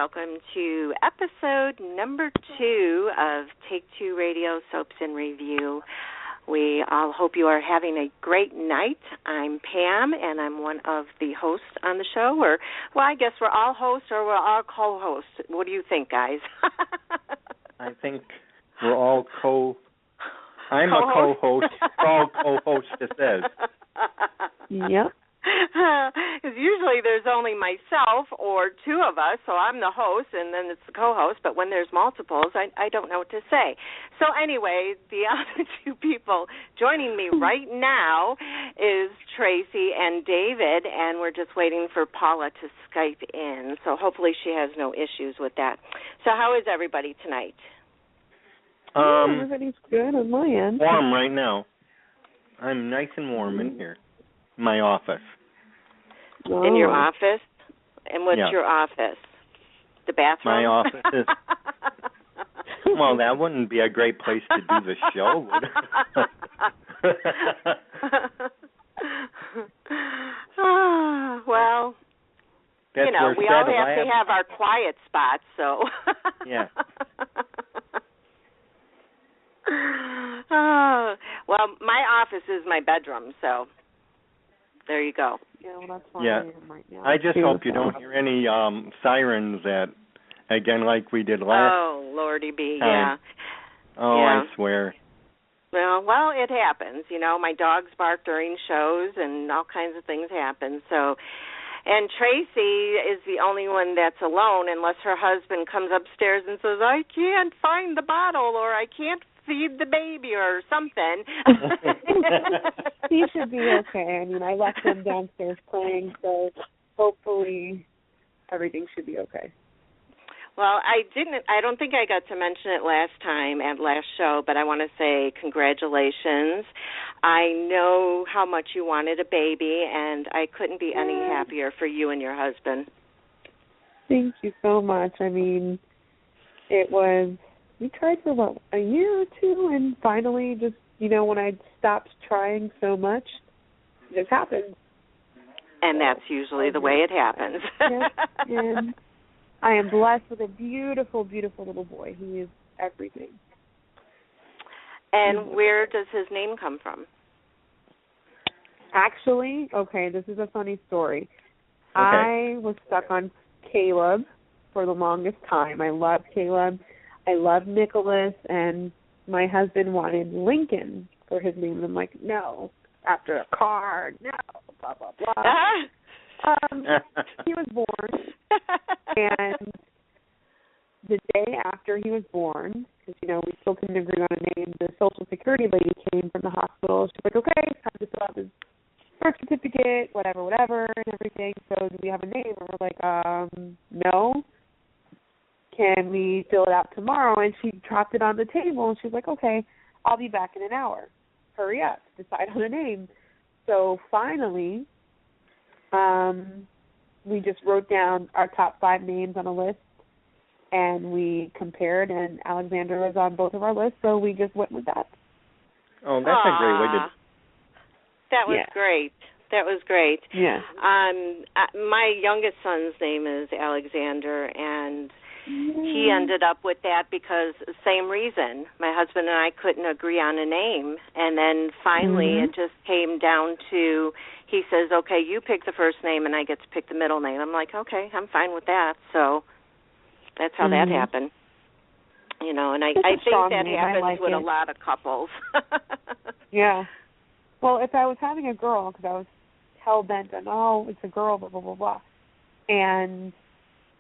welcome to episode number 2 of Take 2 Radio Soaps in Review. We all hope you are having a great night. I'm Pam, and I'm one of the hosts on the show. I guess we're all hosts or we're all co-hosts. What do you think, guys? I think we're all I'm co-host? a co-host. We're all co-hostesses. Yep. Because usually there's only myself or two of us, so I'm the host and then it's the co-host, but when there's multiples, I don't know what to say. So anyway, the other two people joining me right now is Tracy and David, and we're just waiting for Paula to Skype in, so hopefully she has no issues with that. So how is everybody tonight? Everybody's good on my end. Warm right now. I'm nice and warm in here. My office. Oh. In your office? And what's your office? The bathroom? My office is... Well, that wouldn't be a great place to do the show, would it? Well, that's we all have to have our quiet spots, so... Yeah. Well, my office is my bedroom, so there you go. Yeah, well, that's where I am right now. I just hope you don't hear any sirens again like we did last Lordy be, time. yeah. Oh, yeah. I swear. Well, it happens. My dogs bark during shows and all kinds of things happen, so... And Tracy is the only one that's alone unless her husband comes upstairs and says, I can't find the bottle or I can't feed the baby or something. He should be okay. I mean, I left him downstairs playing, so hopefully everything should be okay. Well, I don't think I got to mention it last time at last show, but I want to say congratulations. I know how much you wanted a baby, and I couldn't be any happier for you and your husband. Thank you so much. I mean, we tried for a year or two, and finally just, when I stopped trying so much, it just happened. And that's usually the way it happens. And I am blessed with a beautiful, beautiful little boy. He is everything. And where does his name come from? Actually, this is a funny story. Okay. I was stuck on Caleb for the longest time. I love Caleb. I love Nicholas, and my husband wanted Lincoln for his name. And I'm like, no, after a car, no, blah, blah, blah. He was born, and the day after he was born, because, we still couldn't agree on a name, the Social Security lady came from the hospital. She was like, okay, it's time to fill out his birth certificate, whatever, and everything. So do we have a name? And we're like, no. Can we fill it out tomorrow? And she dropped it on the table, and she's like, okay, I'll be back in an hour. Hurry up, decide on a name. So finally, we just wrote down our top 5 names on a list, and we compared, and Alexander was on both of our lists, so we just went with that. Oh, that's a great way to... That was great. That was great. Yeah. My youngest son's name is Alexander, and he ended up with that because the same reason. My husband and I couldn't agree on a name, and then finally it just came down to, he says, okay, you pick the first name and I get to pick the middle name. I'm like, okay, I'm fine with that. So that's how that happened. And I think that happens with a lot of couples. Yeah. Well, if I was having a girl, because I was hell-bent on, it's a girl, blah, blah, blah, blah, and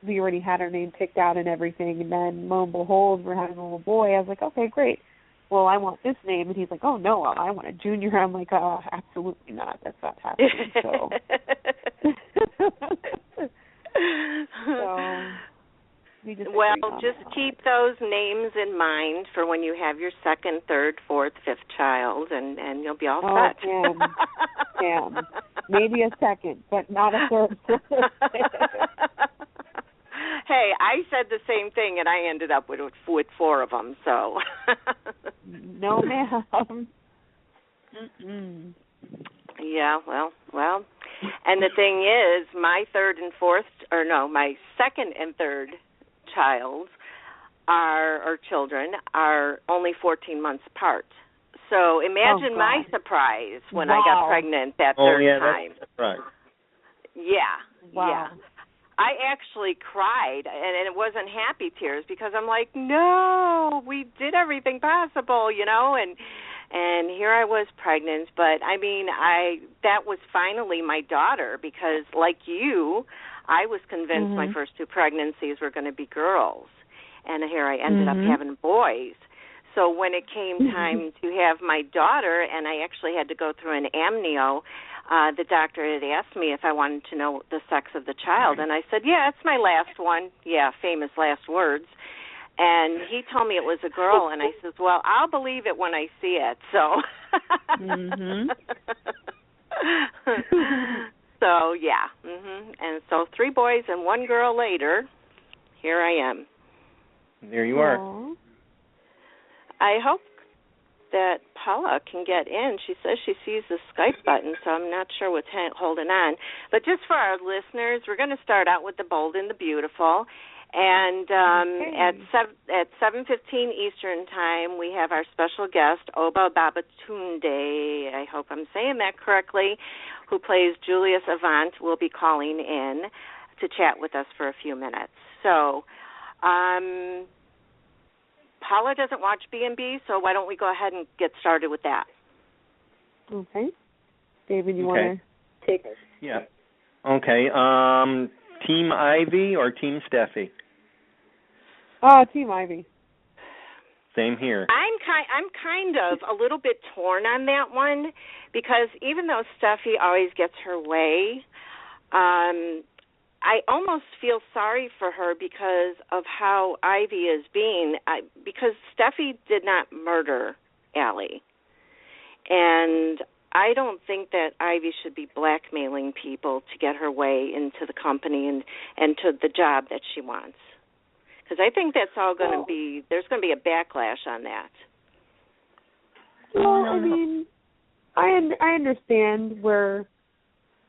we already had our name picked out and everything, and then lo and behold, we're having a little boy. I was like, okay, great. Well, I want this name. And he's like, oh, no, I want a junior. I'm like, oh, absolutely not. That's not happening. So, we just keep those names in mind for when you have your second, third, fourth, fifth child, and you'll be all set. Damn. Maybe a second, but not a third. Hey, I said the same thing, and I ended up with 4 of them, so. No, ma'am. Yeah, well. And the thing is, my second and third child or children are only 14 months apart. So imagine my surprise when I got pregnant that third time. That's right. Yeah. Wow. Yeah. I actually cried, and it wasn't happy tears because I'm like, no, we did everything possible, and here I was pregnant. But I mean, that was finally my daughter because, like you, I was convinced my first two pregnancies were going to be girls, and here I ended up having boys. So when it came time to have my daughter, and I actually had to go through an amnio, the doctor had asked me if I wanted to know the sex of the child, and I said, yeah, it's my last one. Yeah, famous last words. And he told me it was a girl, and I said, well, I'll believe it when I see it. So, so yeah, and so 3 boys and 1 girl later, here I am. There you are. Aww. I hope that Paula can get in. She says she sees the Skype button, so I'm not sure what's holding on. But just for our listeners, we're going to start out with the Bold and the Beautiful. And at 7:15 Eastern Time, we have our special guest, Oba Babatunde, I hope I'm saying that correctly, who plays Julius Avant, will be calling in to chat with us for a few minutes. So, Paula doesn't watch B&B, so why don't we go ahead and get started with that? Okay. David, you want to take it? Yeah. Okay. Team Ivy or Team Steffi? Team Ivy. Same here. I'm kind of a little bit torn on that one because even though Steffi always gets her way, I almost feel sorry for her because of how Ivy is being, because Steffi did not murder Allie. And I don't think that Ivy should be blackmailing people to get her way into the company and to the job that she wants. Because I think that's all going to be, there's going to be a backlash on that. Well, I mean, I understand where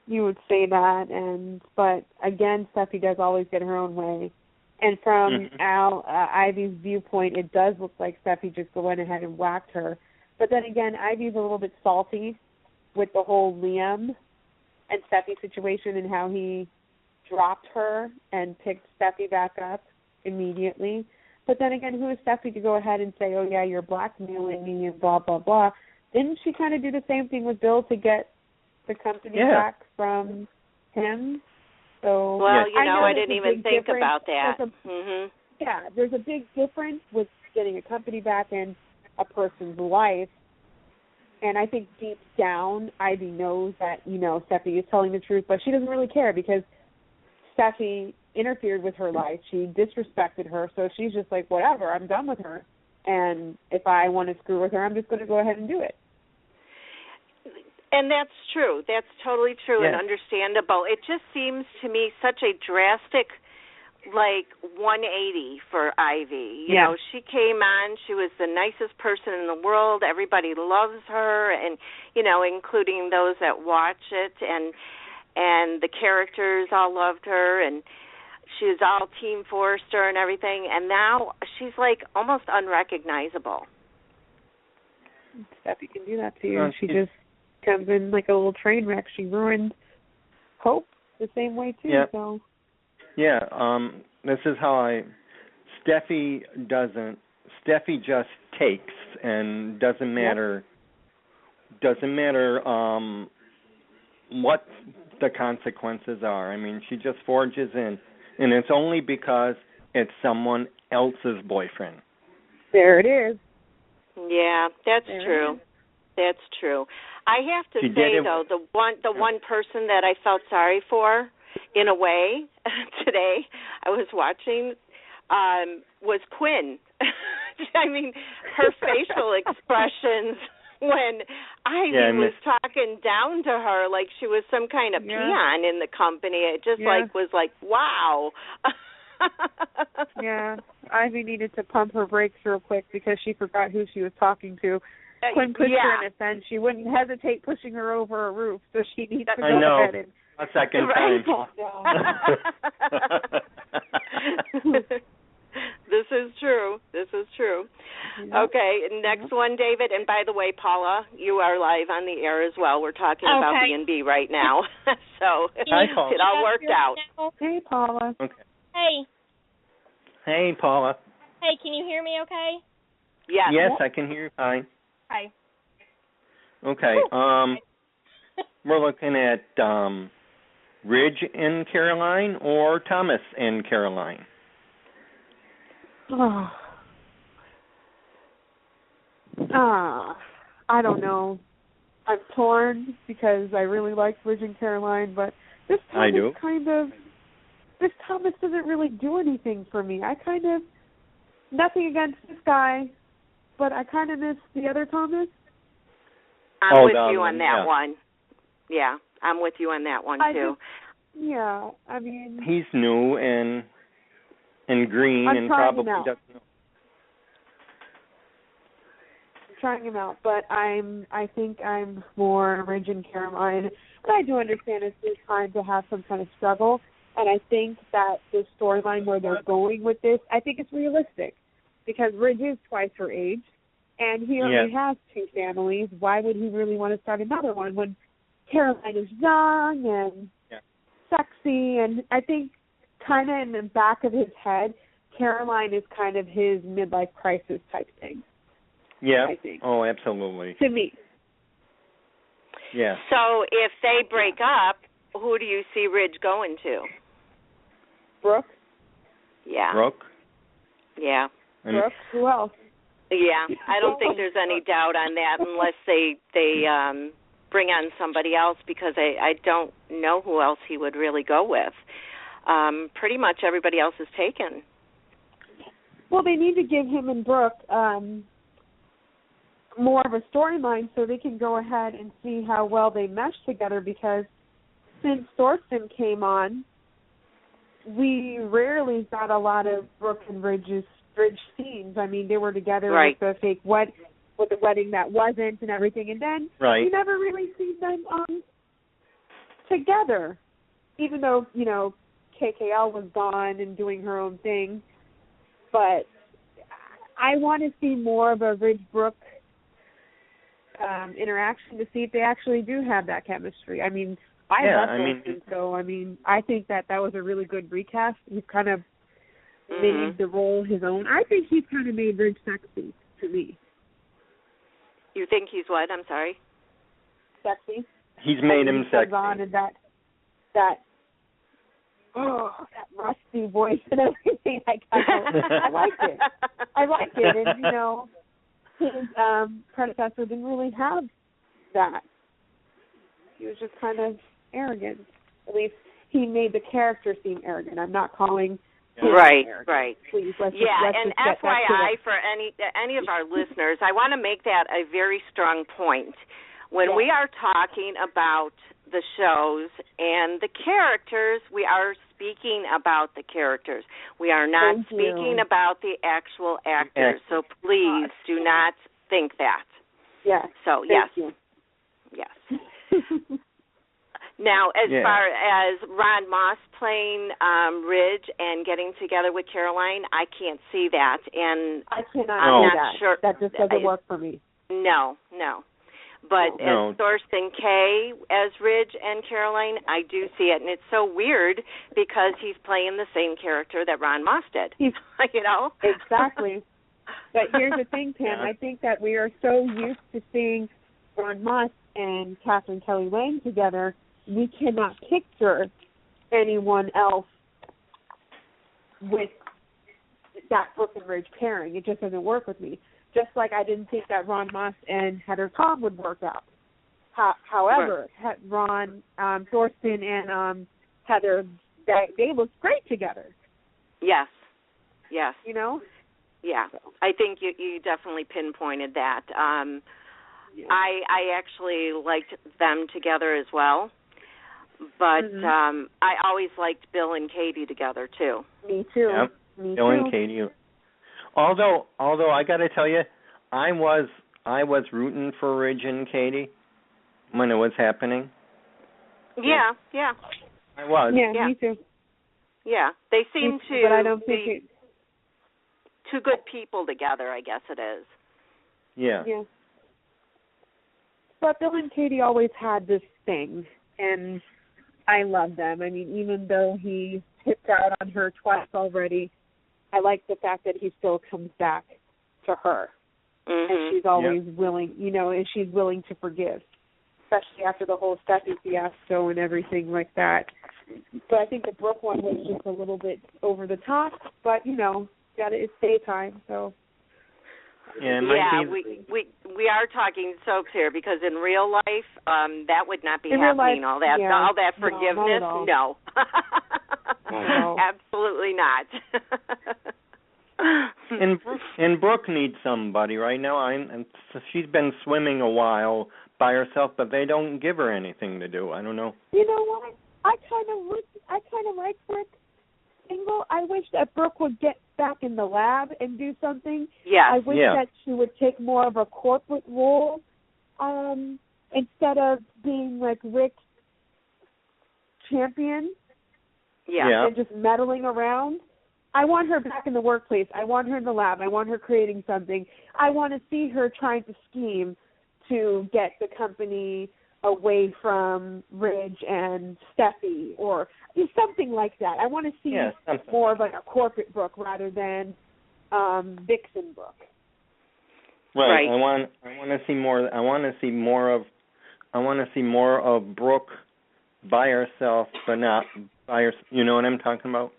you would say that, but again, Steffi does always get her own way. And from Ivy's viewpoint, it does look like Steffi just went ahead and whacked her. But then again, Ivy's a little bit salty with the whole Liam and Steffi situation and how he dropped her and picked Steffi back up immediately. But then again, who is Steffi to go ahead and say, oh, yeah, you're blackmailing me and blah, blah, blah. Didn't she kind of do the same thing with Bill to get the company back from him? So, well, I didn't even think about that. Yeah, there's a big difference with getting a company back in a person's life. And I think deep down, Ivy knows that, Steffi is telling the truth, but she doesn't really care because Steffi interfered with her life. She disrespected her, so she's just like, whatever, I'm done with her. And if I want to screw with her, I'm just going to go ahead and do it. And that's true. That's totally true and understandable. It just seems to me such a drastic, 180 for Ivy. You know, she came on. She was the nicest person in the world. Everybody loves her, and, including those that watch it. And the characters all loved her, and she was all Team Forrester and everything. And now she's, almost unrecognizable. Steffi can do that to you. She just comes in like a little train wreck. She ruined Hope the same way too. Yeah. So. Yeah. This is how Steffi just takes, and doesn't matter. Doesn't matter what the consequences are. I mean, she just forges in, and it's only because it's someone else's boyfriend. There it is. Yeah, that's true. That's true. I have to say, though, the one person that I felt sorry for, in a way, today I was watching, was Quinn. I mean, her facial expressions when Ivy was talking down to her like she was some kind of peon in the company. It just was like, wow. Yeah, Ivy needed to pump her brakes real quick because she forgot who she was talking to. Quinn pushed her in a fence. She wouldn't hesitate pushing her over a roof, so she needs to go ahead and... A second time. This is true. Yeah. Okay, next one, David. And by the way, Paula, you are live on the air as well. We're talking about B&B right now. So Hi, Paula. it all worked out. Hey, Paula. Okay. Hey. Hey, Paula. Hey, can you hear me okay? Yes. Yes, I can hear you fine. Hi. Okay. We're looking at Ridge and Caroline or Thomas and Caroline. I don't know. I'm torn because I really like Ridge and Caroline, but this Thomas doesn't really do anything for me. Nothing against this guy, but I kind of miss the other Thomas. I'm with you on that one. Yeah, I'm with you on that one too. I mean, he's new and green and probably doesn't know. I'm trying him out, but I think I'm more Ridge and Caroline. But I do understand it's this time to have some kind of struggle, and I think that the storyline where they're going with this, I think it's realistic because Ridge is twice her age, and he already has two families. Why would he really want to start another one when Caroline is young and sexy? And I think kind of in the back of his head, Caroline is kind of his midlife crisis type thing. Yeah. I think. Oh, absolutely. To me. Yeah. So if they break up, who do you see Ridge going to? Brooke? Yeah. Brooke? Yeah. Brooke? Who else? Yeah. I don't think there's any doubt on that unless they bring on somebody else, because I don't know who else he would really go with. Pretty much everybody else is taken. Well, they need to give him and Brooke more of a storyline so they can go ahead and see how well they mesh together, because since Thorsten came on, we rarely got a lot of Brooke and Ridge scenes. I mean, they were together with the fake with the wedding that wasn't and everything, and then we never really see them together, even though, KKL was gone and doing her own thing. But I want to see more of a Ridge-Brooke interaction to see if they actually do have that chemistry. I mean, I love Thorsten, so I think that was a really good recast. He's kind of made the role his own. I think he's kind of made Ridge sexy to me. You think he's what? I'm sorry. Sexy. He's made him sexy. On and that rusty voice and everything. I like it. And his predecessor didn't really have that. He was just kind of arrogant. At least he made the character seem arrogant. I'm not calling him arrogant. Right. Please, let's and FYI for any of our listeners, I want to make that a very strong point. When we are talking about the shows and the characters, we are speaking about the characters. We are not speaking about the actual actors. So please do not think that. Yes. So yes. Now, as far as Ron Moss playing Ridge and getting together with Caroline, I can't see that, and I cannot. I'm not sure. That just doesn't work for me. No. But as Thorsten Kaye as Ridge and Caroline, I do see it, and it's so weird because he's playing the same character that Ron Moss did. Exactly. But here's the thing, Pam. I think that we are so used to seeing Ron Moss and Catherine Kelly Lang together, we cannot picture anyone else with that Brooke and Ridge pairing. It just doesn't work with me. Just like I didn't think that Ron Moss and Heather Cobb would work out. However, Ron, Thorsten, and Heather, they look great together. Yes. Yeah. I think you definitely pinpointed that. I actually liked them together as well, but I always liked Bill and Katie together too. Me too. Yep. Me Bill too. and Katie. Although I got to tell you, I was rooting for Ridge and Katie when it was happening. Yeah. I was. Yeah, me too. Yeah, they seem to. But I don't think it. two good people together, I guess it is. Yeah. Yeah. But Bill and Katie always had this thing, and I love them. I mean, even though he tipped out on her twice already, I like the fact that he still comes back to her. Mm-hmm. And she's always willing, and she's willing to forgive, especially after the whole Steffi fiasco and everything like that. So I think the Brooke one was just a little bit over the top, but, it's daytime, so. Yeah, we are talking soaps here because in real life, that would not be happening. All that forgiveness, no. Absolutely not. And Brooke needs somebody right now. She's been swimming a while by herself, but they don't give her anything to do. I don't know. You know what? I kind of like Brooke single. I wish that Brooke would get back in the lab and do something. Yes. I wish that she would take more of a corporate role instead of being like Rick's champion. Yeah. And just meddling around. I want her back in the workplace. I want her in the lab. I want her creating something. I want to see her trying to scheme to get the company away from Ridge and Steffi or something like that. I want to see more of like a corporate Brooke rather than Vixen Brooke. Right. I want to see more. I want to see more of Brooke by herself, but not by her. You know what I'm talking about?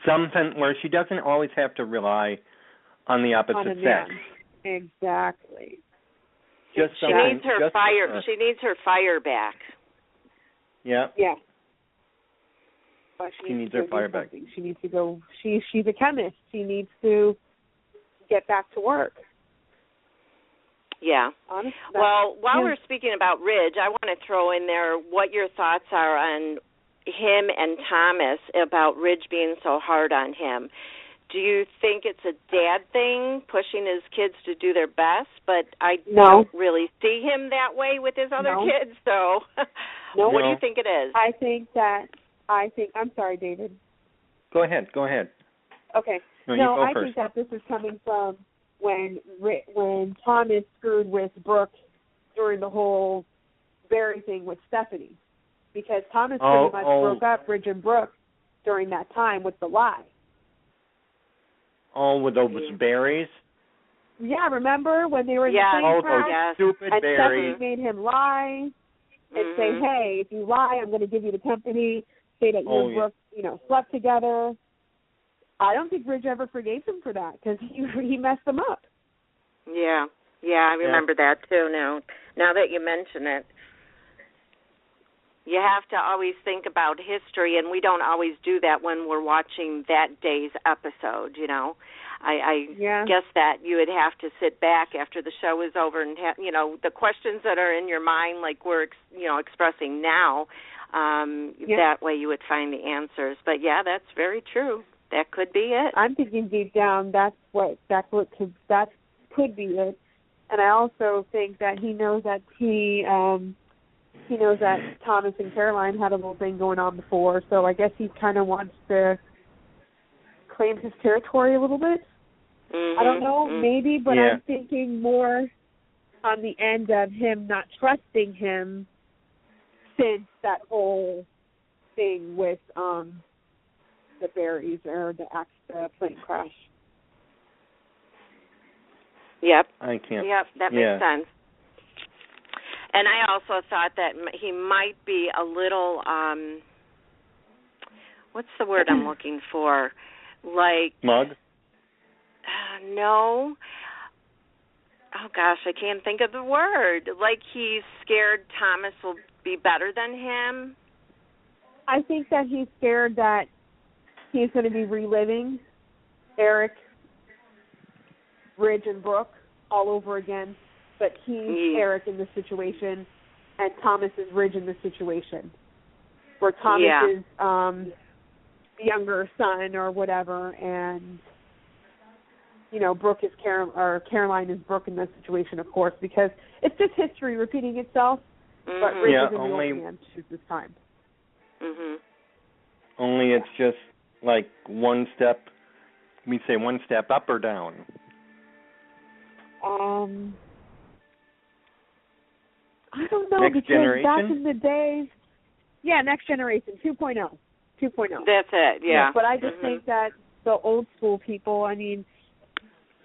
Something where she doesn't always have to rely on the opposite sex. Exactly. Just she needs her fire. She needs her fire back. Yeah. Yeah. But she needs her fire back. She needs to go. She's a chemist. She needs to get back to work. Yeah. Honestly, well, while we're speaking about Ridge, I want to throw in there what your thoughts are on him and Thomas about Ridge being so hard on him. Do you think it's a dad thing, pushing his kids to do their best? But I don't really see him that way with his other kids. So, what do you think it is? I'm sorry, David. Go ahead. Okay. I think that this is coming from when Thomas screwed with Brooke during the whole Barry thing with Stephanie. Because Thomas pretty much broke up Ridge and Brooke during that time with the lie. Oh, with those berries? Yeah, remember when they were in the plane crash? Stupid and berries. Stephanie made him lie and say, hey, if you lie, I'm going to give you the company, say that you and Brooke, slept together. I don't think Ridge ever forgave him for that because he messed them up. Yeah, I remember that too now that you mention it. You have to always think about history, and we don't always do that when we're watching that day's episode, I guess that you would have to sit back after the show is over and, the questions that are in your mind, like we're, expressing now, that way you would find the answers. But, that's very true. That could be it. I'm thinking deep down that could be it. And I also think that he knows that he knows that Thomas and Caroline had a little thing going on before, so I guess he kind of wants to claim his territory a little bit. I don't know, maybe, but I'm thinking more on the end of him not trusting him since that whole thing with the berries or the plane crash. Yep. I can't. Yep, that makes sense. And I also thought that he might be a little, what's the word I'm looking for? Like... Mug? No. Oh, gosh, I can't think of the word. Like he's scared Thomas will be better than him. I think that he's scared that he's going to be reliving Eric, Ridge, and Brooke all over again. But he's Eric in this situation, and Thomas is Ridge in this situation, where Thomas is the younger son or whatever, and Brooke is Caroline is Brooke in this situation, of course, because it's just history repeating itself. But Ridge is in the old man shoes this time. Mhm. Only it's just like one step We say one step up or down? I don't know. Next because generation? back in the days, Next Generation 2.0. 2.0. That's it, yeah. But I just think that the old school people, I mean,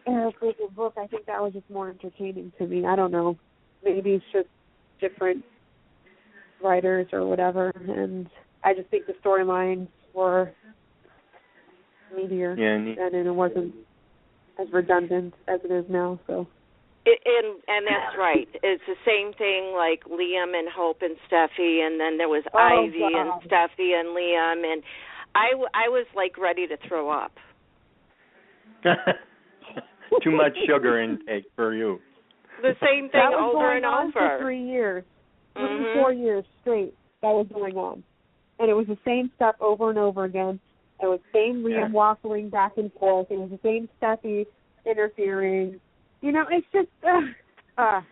Eric Baker's book, I think that was just more entertaining to me. I don't know. Maybe it's just different writers or whatever, and I just think the storylines were meatier, and it wasn't as redundant as it is now. So, and that's right. It's the same thing like Liam and Hope and Steffi, and then there was Ivy and Steffi and Liam, and I was like ready to throw up. Too much sugar intake for you. The same thing over and over. For 3 years. 4 years straight that was going on. And it was the same stuff over and over again. It was the same Liam waffling back and forth. It was the same Steffi interfering. You know, it's just, God.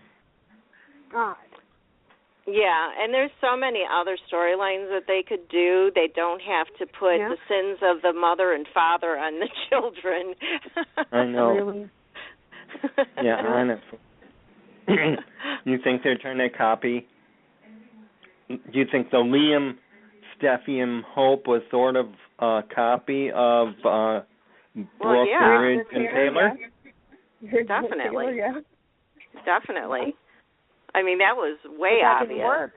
Yeah, and there's so many other storylines that they could do. They don't have to put the sins of the mother and father on the children. I know. Really? Yeah, honestly. You think they're trying to copy? Do you think the Liam, Steffi, and Hope was sort of a copy of Brooke, Ridge, and Taylor? Yeah. Definitely. Definitely. I mean, that was way obvious. Didn't work.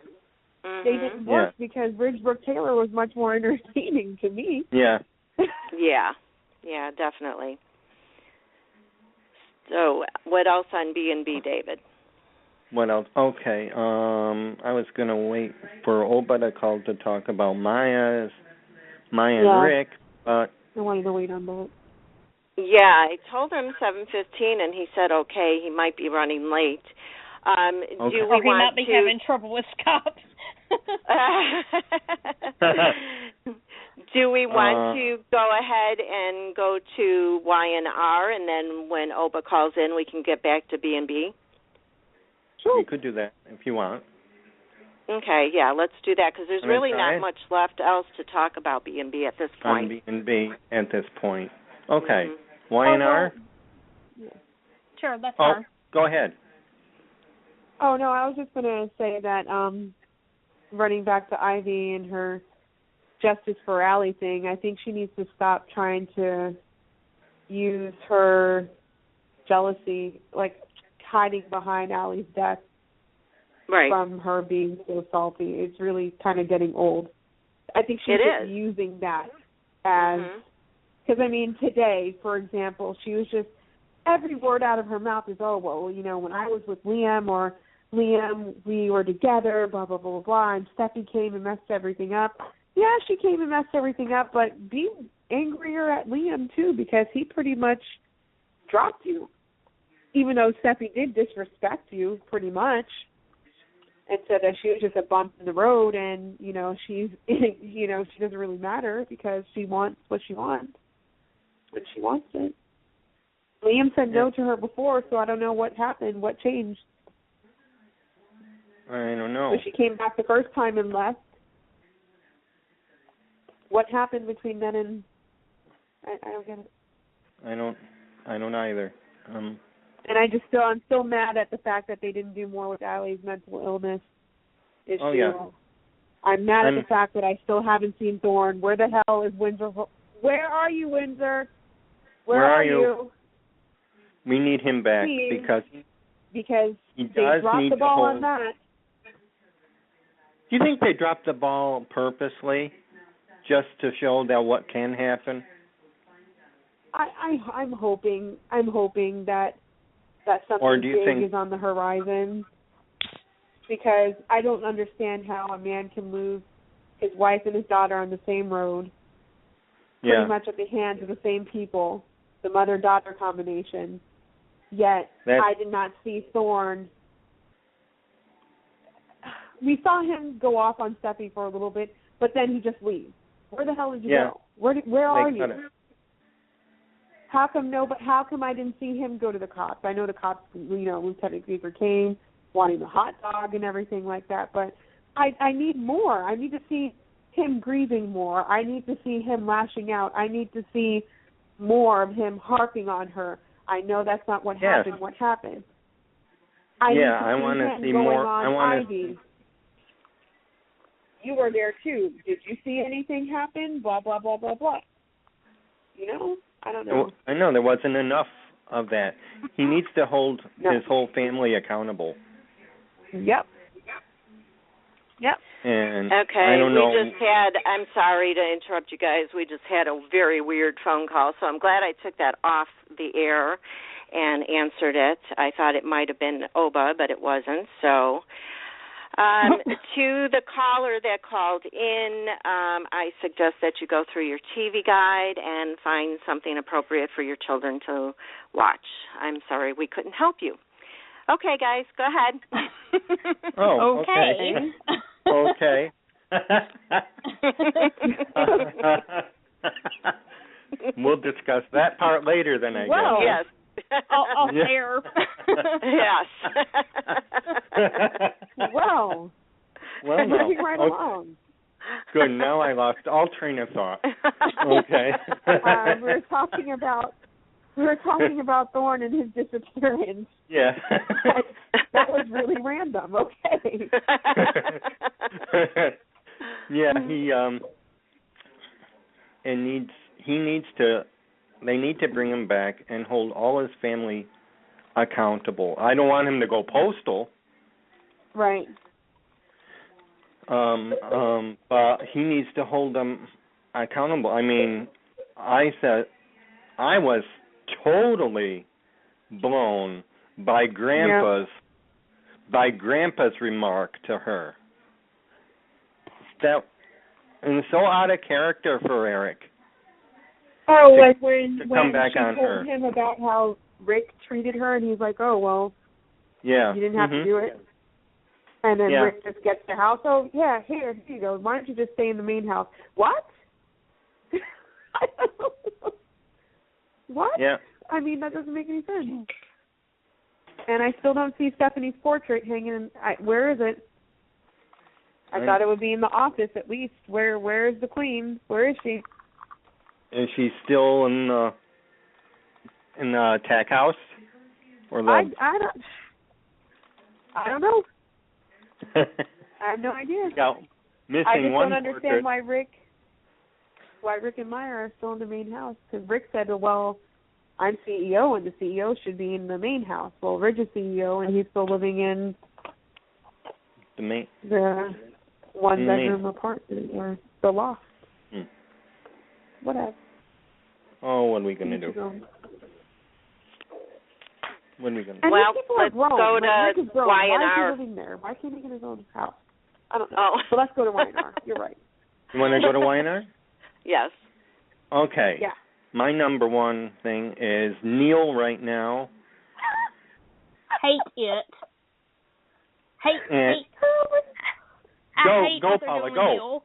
They didn't work because Ridge, Brooke, Taylor was much more entertaining to me. Yeah. Yeah, definitely. So, what else on B&B, David? What else? Okay. I was going to wait for Oba to call to talk about Maya and Rick, but I wanted to wait on that. Yeah, I told him 7:15, and he said okay. He might be running late. Okay. Do we he might be having trouble with cops. Do we want to go ahead and go to Y&R, and then when Oba calls in, we can get back to B&B? Sure. You could do that if you want. Okay, yeah, let's do that, because there's really not much left else to talk about B&B at this point. On B&B at this point. Okay. Y&R? Sure, that's fine. Go ahead. Oh, no, I was just going to say that running back to Ivy and her Justice for Allie thing, I think she needs to stop trying to use her jealousy, like hiding behind Allie's death from her being so salty. It's really kind of getting old. I think she's just using that as, because I mean, today, for example, she was just, every word out of her mouth is, oh, well, you know, when I was with Liam, or Liam, we were together, blah, blah, blah, blah, blah, and Steffi came and messed everything up. Yeah, she came and messed everything up, but be angrier at Liam, too, because he pretty much dropped you, even though Steffi did disrespect you pretty much and said that she was just a bump in the road, and, you know, she's, you know, she doesn't really matter because she wants what she wants when she wants it. Liam said no to her before, so I don't know what happened, what changed. I don't know. So she came back the first time and left. What happened between then and I don't get it. I don't either. And I'm still mad at the fact that they didn't do more with Allie's mental illness issue. Oh yeah. I'm mad at the fact that I still haven't seen Thorne. Where the hell is Windsor? Where are you, Windsor? Where are you? We need him back because he does dropped need the ball to on that. Do you think they dropped the ball purposely, just to show that what can happen? I'm hoping that something big is on the horizon, because I don't understand how a man can lose his wife and his daughter on the same road, pretty much at the hands of the same people, the mother-daughter combination. Yet I did not see Thorne. We saw him go off on Steffi for a little bit, but then he just leaves. Where the hell did you go? Where are you? How come I didn't see him go to the cops? I know the cops, you know, Lieutenant Griever came, wanting the hot dog and everything like that, but I need more. I need to see him grieving more. I need to see him lashing out. I need to see more of him harping on her. I know that's not what happened. What happened? I want to see more. I want to. You were there too. Did you see anything happen? Blah blah blah blah blah. You know, I don't know. I know there wasn't enough of that. He needs to hold his whole family accountable. Yep. And okay, I don't know. I'm sorry to interrupt you guys. We just had a very weird phone call, so I'm glad I took that off the air and answered it. I thought it might have been Oba, but it wasn't. So to the caller that called in, I suggest that you go through your TV guide and find something appropriate for your children to watch. I'm sorry we couldn't help you. Okay, guys, go ahead. Oh, okay. Okay. We'll discuss that part later then, I guess. Yes. I'll share. Yes. Well, moving right along. Good. Now I lost all train of thought. Okay. We were talking about Thorne and his disappearance. Yeah. That was really random. Okay. Yeah, they need to bring him back and hold all his family accountable. I don't want him to go postal. Right. But he needs to hold them accountable. I mean, I was totally blown by Grandpa's remark to her. That and so out of character for Eric. Oh, like when she told him about how Rick treated her, and he's like, "Oh well, yeah, you didn't have to do it." And then Rick just gets the house. Oh yeah, here you go. Why don't you just stay in the main house? What? What? Yeah. I mean, that doesn't make any sense. And I still don't see Stephanie's portrait hanging. Where is it? I thought it would be in the office at least. Where is the Queen? Where is she? Is she still in the tech house? Or the... I don't know. I have no idea. Yeah, missing I just one don't understand portrait. why Rick and Maya are still in the main house. Because Rick said, well, I'm CEO and the CEO should be in the main house. Well, Rick is CEO and he's still living in the one-bedroom apartment or the loft. Whatever. Oh, what are we going to do? What are we going to do? Well, let's go to Y&R. Why is he living there? Why can't he get his own house? I don't know. Oh. So let's go to Y&R. You're right. You want to go to Y&R? Yes. Okay. Yeah. My number one thing is Neil right now. Hate it. Hate. Go, Paula, go.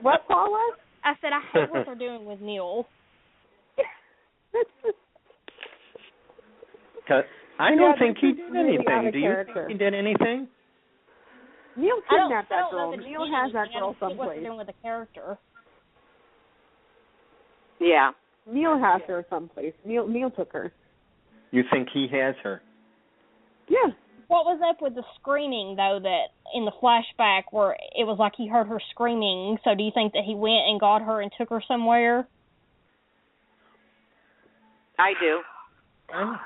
What, Paula? I said I hate what they're doing with Neil. I don't think he did anything. Do you think he did anything? Neil kidnapped that girl. Neil has that girl someplace. What they're doing with the character. Yeah. Neil has her someplace. Neil took her. You think he has her? Yeah. What was up with the screaming, though, that in the flashback where it was like he heard her screaming? So do you think that he went and got her and took her somewhere? I do. I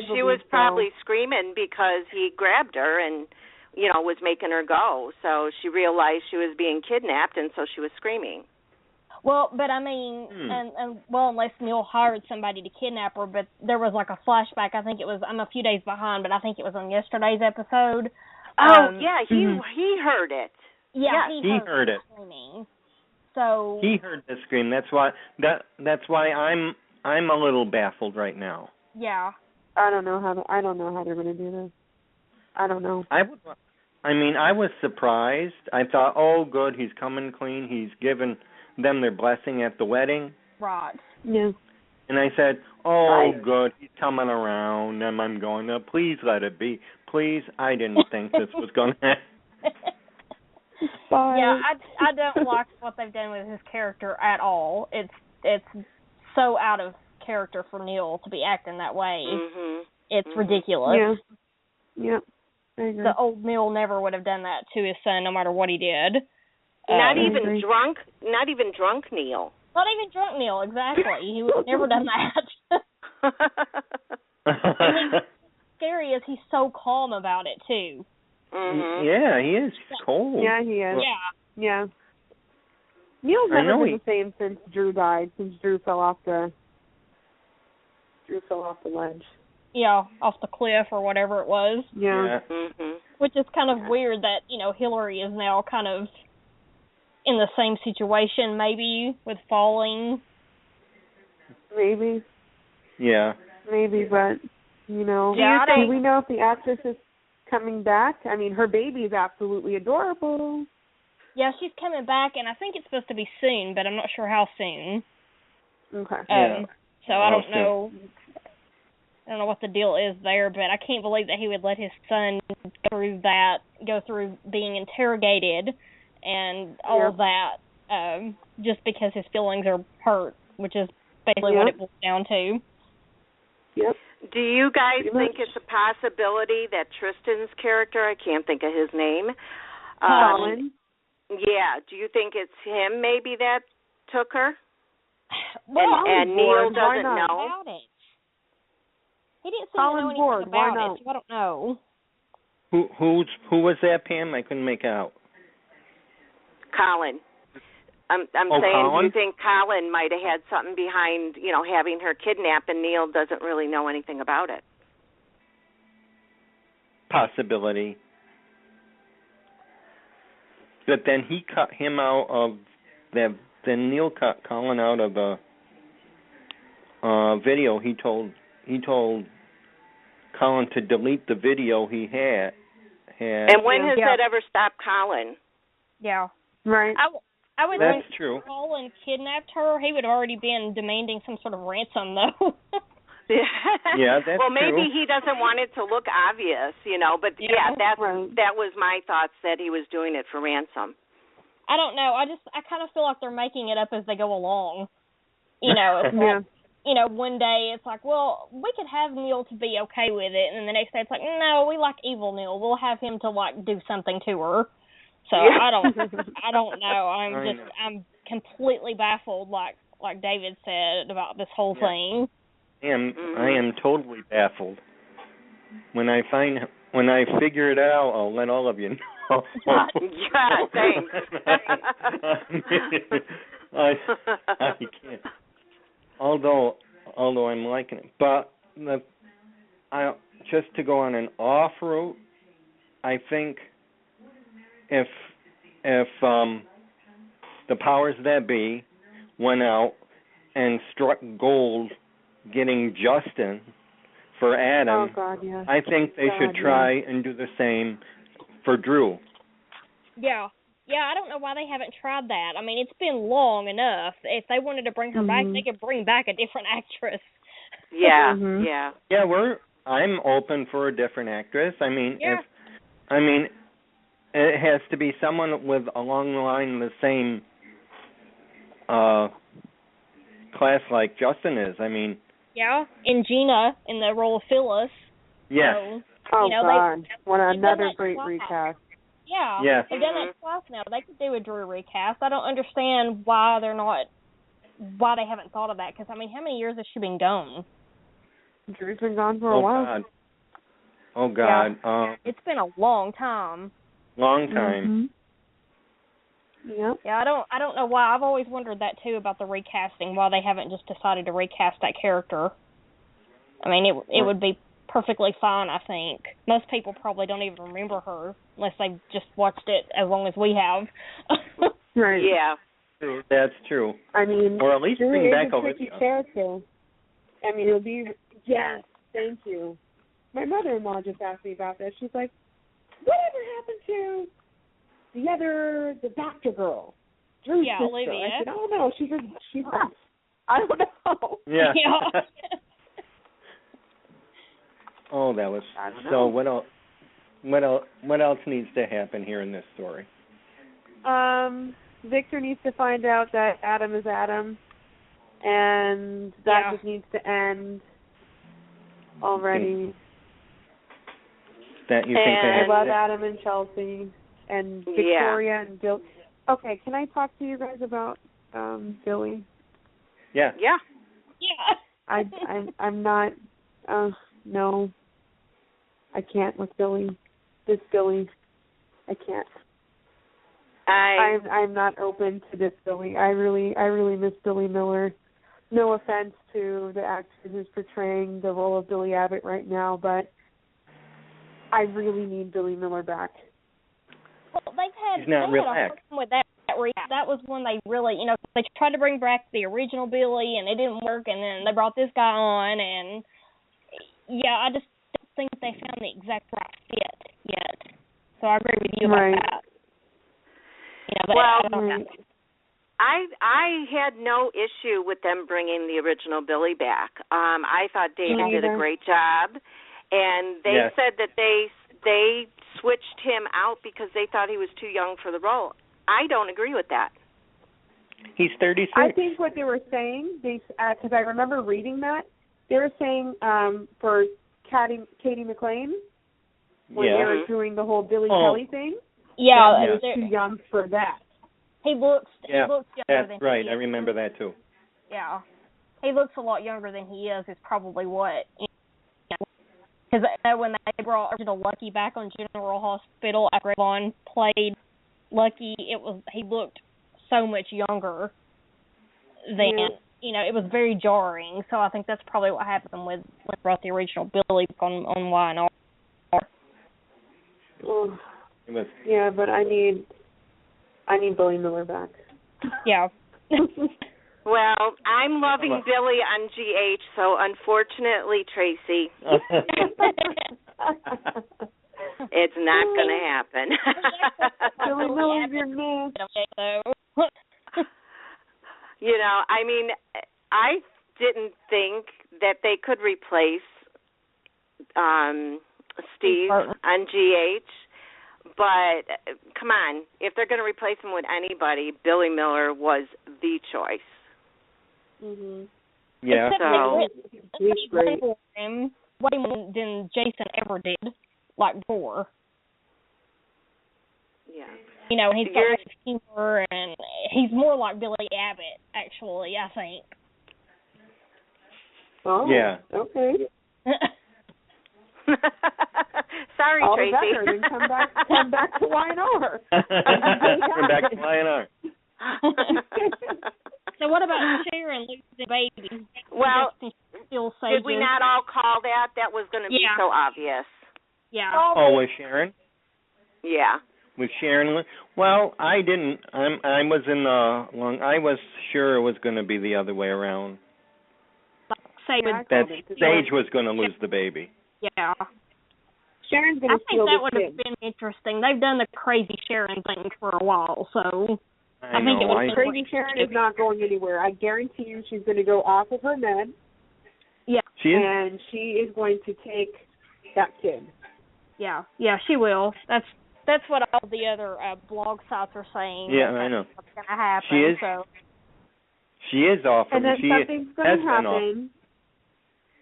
do. She was probably screaming because he grabbed her and, was making her go. So she realized she was being kidnapped, and so she was screaming. Well, but I mean, unless Neil hired somebody to kidnap her, but there was like a flashback. I think it was, I'm a few days behind, but I think it was on yesterday's episode. He heard it. Yeah, he heard it. Screaming. So he heard the scream. That's why I'm a little baffled right now. Yeah. I don't know how they're going to do this. I don't know. I was surprised. I thought, oh, good, he's coming clean. He's given them their blessing at the wedding. Right. Yeah. And I said, oh, good, he's coming around. And I'm going, please let it be. Please, I didn't think this was going to happen. Bye. Yeah, I don't like what they've done with his character at all. It's so out of character for Neil to be acting that way. Mhm. It's ridiculous. Yeah. Yep. I agree. The old Neil never would have done that to his son, no matter what he did. Not even drunk. Not even drunk Neil. Not even drunk Neil. Exactly. He would have never done that. And scary is he's so calm about it too. Mhm. Yeah, he is. He's cold. Yeah, he is. Yeah. Neil's never been the same since Drew died. Since Drew fell off the ledge. Yeah, off the cliff or whatever it was. Yeah. Mhm. Which is kind of weird that, Hillary is now kind of in the same situation, maybe, with falling. Maybe. Yeah. Maybe, but, do we know if the actress is coming back? I mean, her baby is absolutely adorable. Yeah, she's coming back, and I think it's supposed to be soon, but I'm not sure how soon. Okay. So I don't know. I don't know what the deal is there, but I can't believe that he would let his son go through being interrogated and all of that, just because his feelings are hurt, which is basically what it boils down to. Yep. Do you guys think it's a possibility that Tristan's character, I can't think of his name, Colin? Yeah, do you think it's him maybe that took her? Well, and Neil doesn't know? About it. He didn't seem to know anything about it, so I don't know. Who was that, Pam? I couldn't make out. Colin. I'm saying, Colin? do you think Colin might have had something behind, having her kidnapped, and Neil doesn't really know anything about it? Possibility. But then he cut him out of that. Then Neil cut Colin out of the video. He told Colin to delete the video he had. And when has that ever stopped Colin? Yeah. Right. I would That's think true. if Colin kidnapped her, he would have already been demanding some sort of ransom, though. Yeah, that's well, maybe true. he doesn't want it to look obvious, but that was my thoughts, that he was doing it for ransom. I don't know. I kind of feel like they're making it up as they go along. It's like, one day it's like, well, we could have Neil to be okay with it, and then the next day it's like, no, we like evil Neil. We'll have him to do something to her. So I don't know. I'm completely baffled, like David said, about this whole thing. I am totally baffled. When I figure it out, I'll let all of you know. Yeah, thanks. I can't. Although I'm liking it, but just to go on an off route, I think if the powers that be went out and struck gold getting Justin for Adam, I think they should try and do the same for Drew. Yeah, I don't know why they haven't tried that. I mean, it's been long enough. If they wanted to bring her back, they could bring back a different actress. Yeah, Yeah, I'm open for a different actress. I mean, it has to be someone with along the line the same class like Justin is. I mean. Yeah, and Gina in the role of Phyllis. Yes. So, God! Another great recast. Yeah, they've done that twice now. They could do a Drew recast. I don't understand why they haven't thought of that. Because, I mean, how many years has she been gone? Drew's been gone for a while. God. Oh, God. Yeah. It's been a long time. Long time. Yep. Yeah, I don't know why. I've always wondered that, too, about the recasting, why they haven't just decided to recast that character. I mean, it would be perfectly fine, I think. Most people probably don't even remember her unless they've just watched it as long as we have. Right. Yeah. True. That's true. I mean, or at least bring back a tricky character. I mean, it'll be, yes, thank you. My mother-in-law just asked me about this. She's like, whatever happened to the doctor girl? Drew's sister. Olivia. I said, oh, no, she left. I don't know. Yeah. Oh, that was so. What else needs to happen here in this story? Victor needs to find out that Adam is Adam, and that just needs to end already. That you think they I love Adam and Chelsea and Victoria and Bill. Okay, can I talk to you guys about Billy? Yeah. Yeah. Yeah. I'm not. No. I can't with Billy. This Billy. I can't. I'm not open to this Billy. I really miss Billy Miller. No offense to the actor who's portraying the role of Billy Abbott right now, but I really need Billy Miller back. Well, they He's not had real a problem with that. That was when they really, they tried to bring back the original Billy, and it didn't work, and then they brought this guy on, and I just don't think they found the exact right fit yet. So I agree with you about that. But I had no issue with them bringing the original Billy back. I thought David did a great job, and they said that they switched him out because they thought he was too young for the role. I don't agree with that. He's 36. I think what they were saying, because I remember reading that, they were saying for Katie McLean, when they were doing the whole Billy Kelly thing, he was too young for that. He looks younger than right. he is. I remember that too. Yeah. He looks a lot younger than he is probably what. Because when they brought original Lucky back on General Hospital after Vaughn played Lucky, he looked so much younger than, it was very jarring. So I think that's probably what happened when they brought the original Billy on Y&R. Yeah, but I need Billy Miller back. Yeah. Well, I'm loving Billy on GH, so unfortunately, Tracy, it's not going to happen. Billy Miller's your man. I mean, I didn't think that they could replace Steve on GH. But, come on, if they're going to replace him with anybody, Billy Miller was the choice. Mm-hmm. Yeah. He's great. Way more than Jason ever did, like before. Yeah. He's got humor, and he's more like Billy Abbott, actually, I think. Oh, yeah. Okay. Sorry, Tracy. Better, then come back to Y&R. Come back to Y&R. So what about Sharon losing the baby? Well, did we not all call that? That was going to be so obvious. Yeah. Oh, with Sharon? Yeah. With Sharon? Well, I didn't. I was sure it was going to be the other way around. That Sage was going to lose the baby. Yeah. Sharon's going to steal the kid. I think that would have been interesting. They've done the crazy Sharon thing for a while, so I think it would. Crazy Sharon is not going anywhere. I guarantee you she's going to go off of her med. Yeah. And she is going to take that kid. Yeah, she will. That's what all the other blog sites are saying. Yeah, I know. What's going to happen. She is off of it. And then something's going to happen.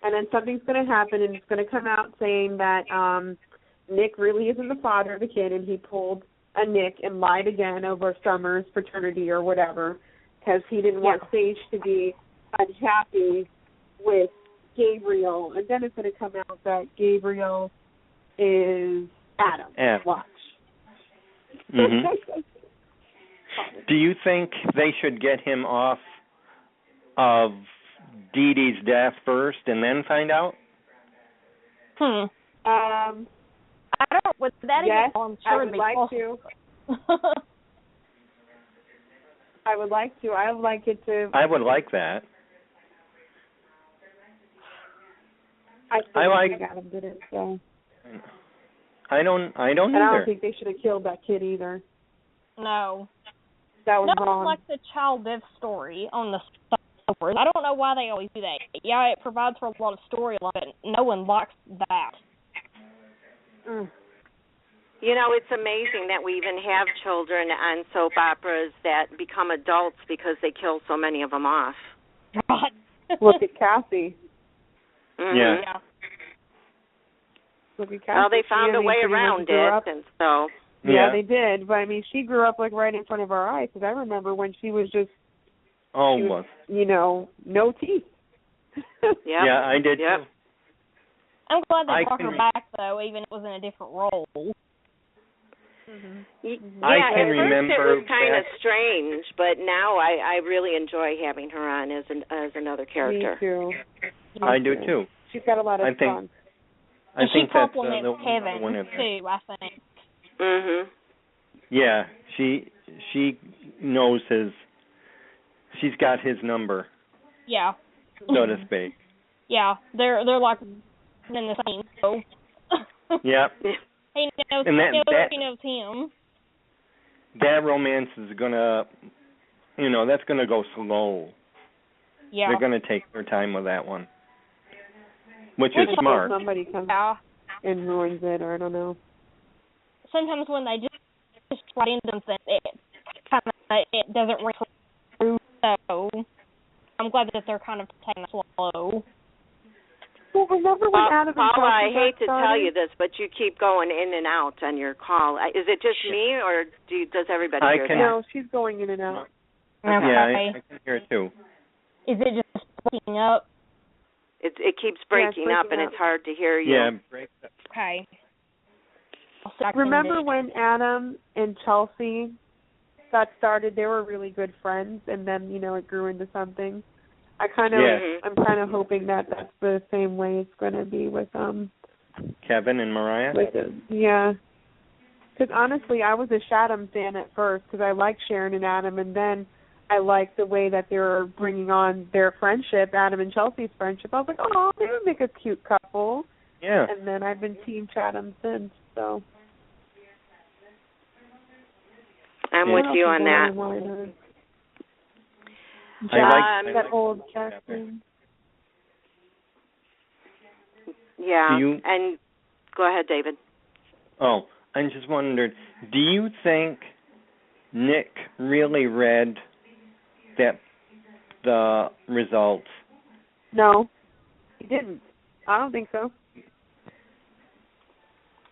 And then something's going to happen, and it's going to come out saying that Nick really isn't the father of the kid, and he pulled a Nick and lied again over Summer's fraternity or whatever, because he didn't want Sage to be unhappy with Gabriel. And then it's going to come out that Gabriel is Adam. Watch. Mm-hmm. Do you think they should get him off of Dee Dee's death first and then find out? I don't. With that, yes, I'm sure I would like to. I would like to. I would like it to. I would like that. I like Adam did it. So. I don't and either. I don't think they should have killed that kid either. No. That was wrong. Not like the child death story on the story. I don't know why they always do that. Yeah, it provides for a lot of storyline, but no one likes that. You know, it's amazing that we even have children on soap operas that become adults because they kill so many of them off. God. Look at Cassie. Mm-hmm. Yeah. Look at Cassie. Well, they found a way around it, and so. Yeah, they did. But, I mean, she grew up, like, right in front of our eyes, because I remember when she was just, you know, no teeth. Yep. Yeah, I did, too. I'm glad they brought her back, though, even if it was in a different role. Mm-hmm. I can at remember first it was kind of strange, but now I really enjoy having her on as another character. Me too. I do too. She's got a lot of fun. I think that's Kevin too, I think. Mhm. Yeah, she knows his. She's got his number. Yeah. So to speak. Yeah, they're like in the same. So. Yep. He knows. He knows him. That romance is gonna, that's gonna go slow. Yeah. They're gonna take their time with that one, which is smart. Somebody comes and ruins it, or I don't know. Sometimes when they just write into something, it doesn't ring through. So I'm glad that they're kind of taking it slow. Well, remember when Adam and Paula, I hate to started? tell you this, but you keep going in and out on your call. Is it just me, or does everybody hear that? No, she's going in and out. Okay. Yeah, I can hear it too. Is it just breaking up? It keeps breaking up, and it's hard to hear you. Yeah, breaks up. Okay. Remember when Adam and Chelsea got started? They were really good friends, and then it grew into something. I'm kind of hoping that that's the same way it's going to be with Kevin and Mariah. Yeah, because honestly, I was a Chatham fan at first because I liked Sharon and Adam, and then I liked the way that they were bringing on their friendship, Adam and Chelsea's friendship. I was like, oh, they would make a cute couple. Yeah. And then I've been Team Chatham since. So I'm with you on that. I like that old casting. Yeah, and go ahead, David. Oh, I just wondered, do you think Nick really read the results? No, he didn't. I don't think so.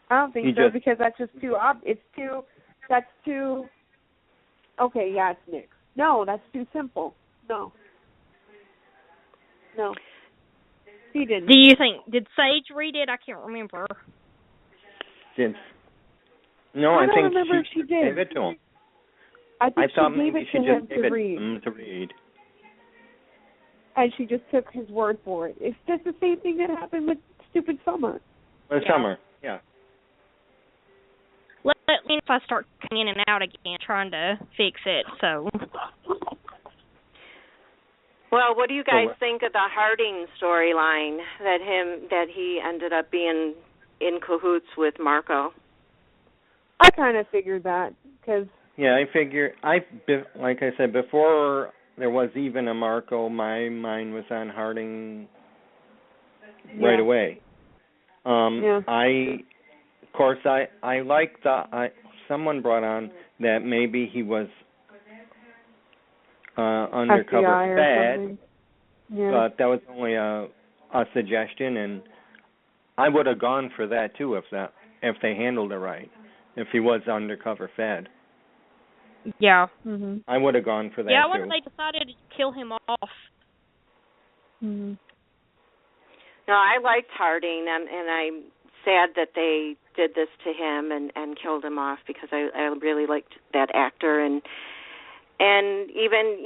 Because that's just too okay, yeah, it's Nick. No, that's too simple. No. He didn't. Do you think, did Sage read it? I can't remember. No, I think she did. Gave it to him. I thought maybe she gave it she to just him gave to to read. And she just took his word for it. It's just the same thing that happened with stupid Summer. Summer, yeah. Let me know if I start coming in and out again, trying to fix it. So. Well, what do you guys think of the Harding storyline that he ended up being in cahoots with Marco? I kind of figured that because. Yeah, like I said before, there was even a Marco. My mind was on Harding right away. I like someone brought on that maybe he was undercover fed, but that was only a suggestion, and I would have gone for that too if they handled it right. If he was undercover fed. Yeah. Mm-hmm. I would have gone for that too. Yeah, I wonder if they decided to kill him off. Mm-hmm. No, I liked Harding, and I'm sad that they did this to him and killed him off because I really liked that actor and even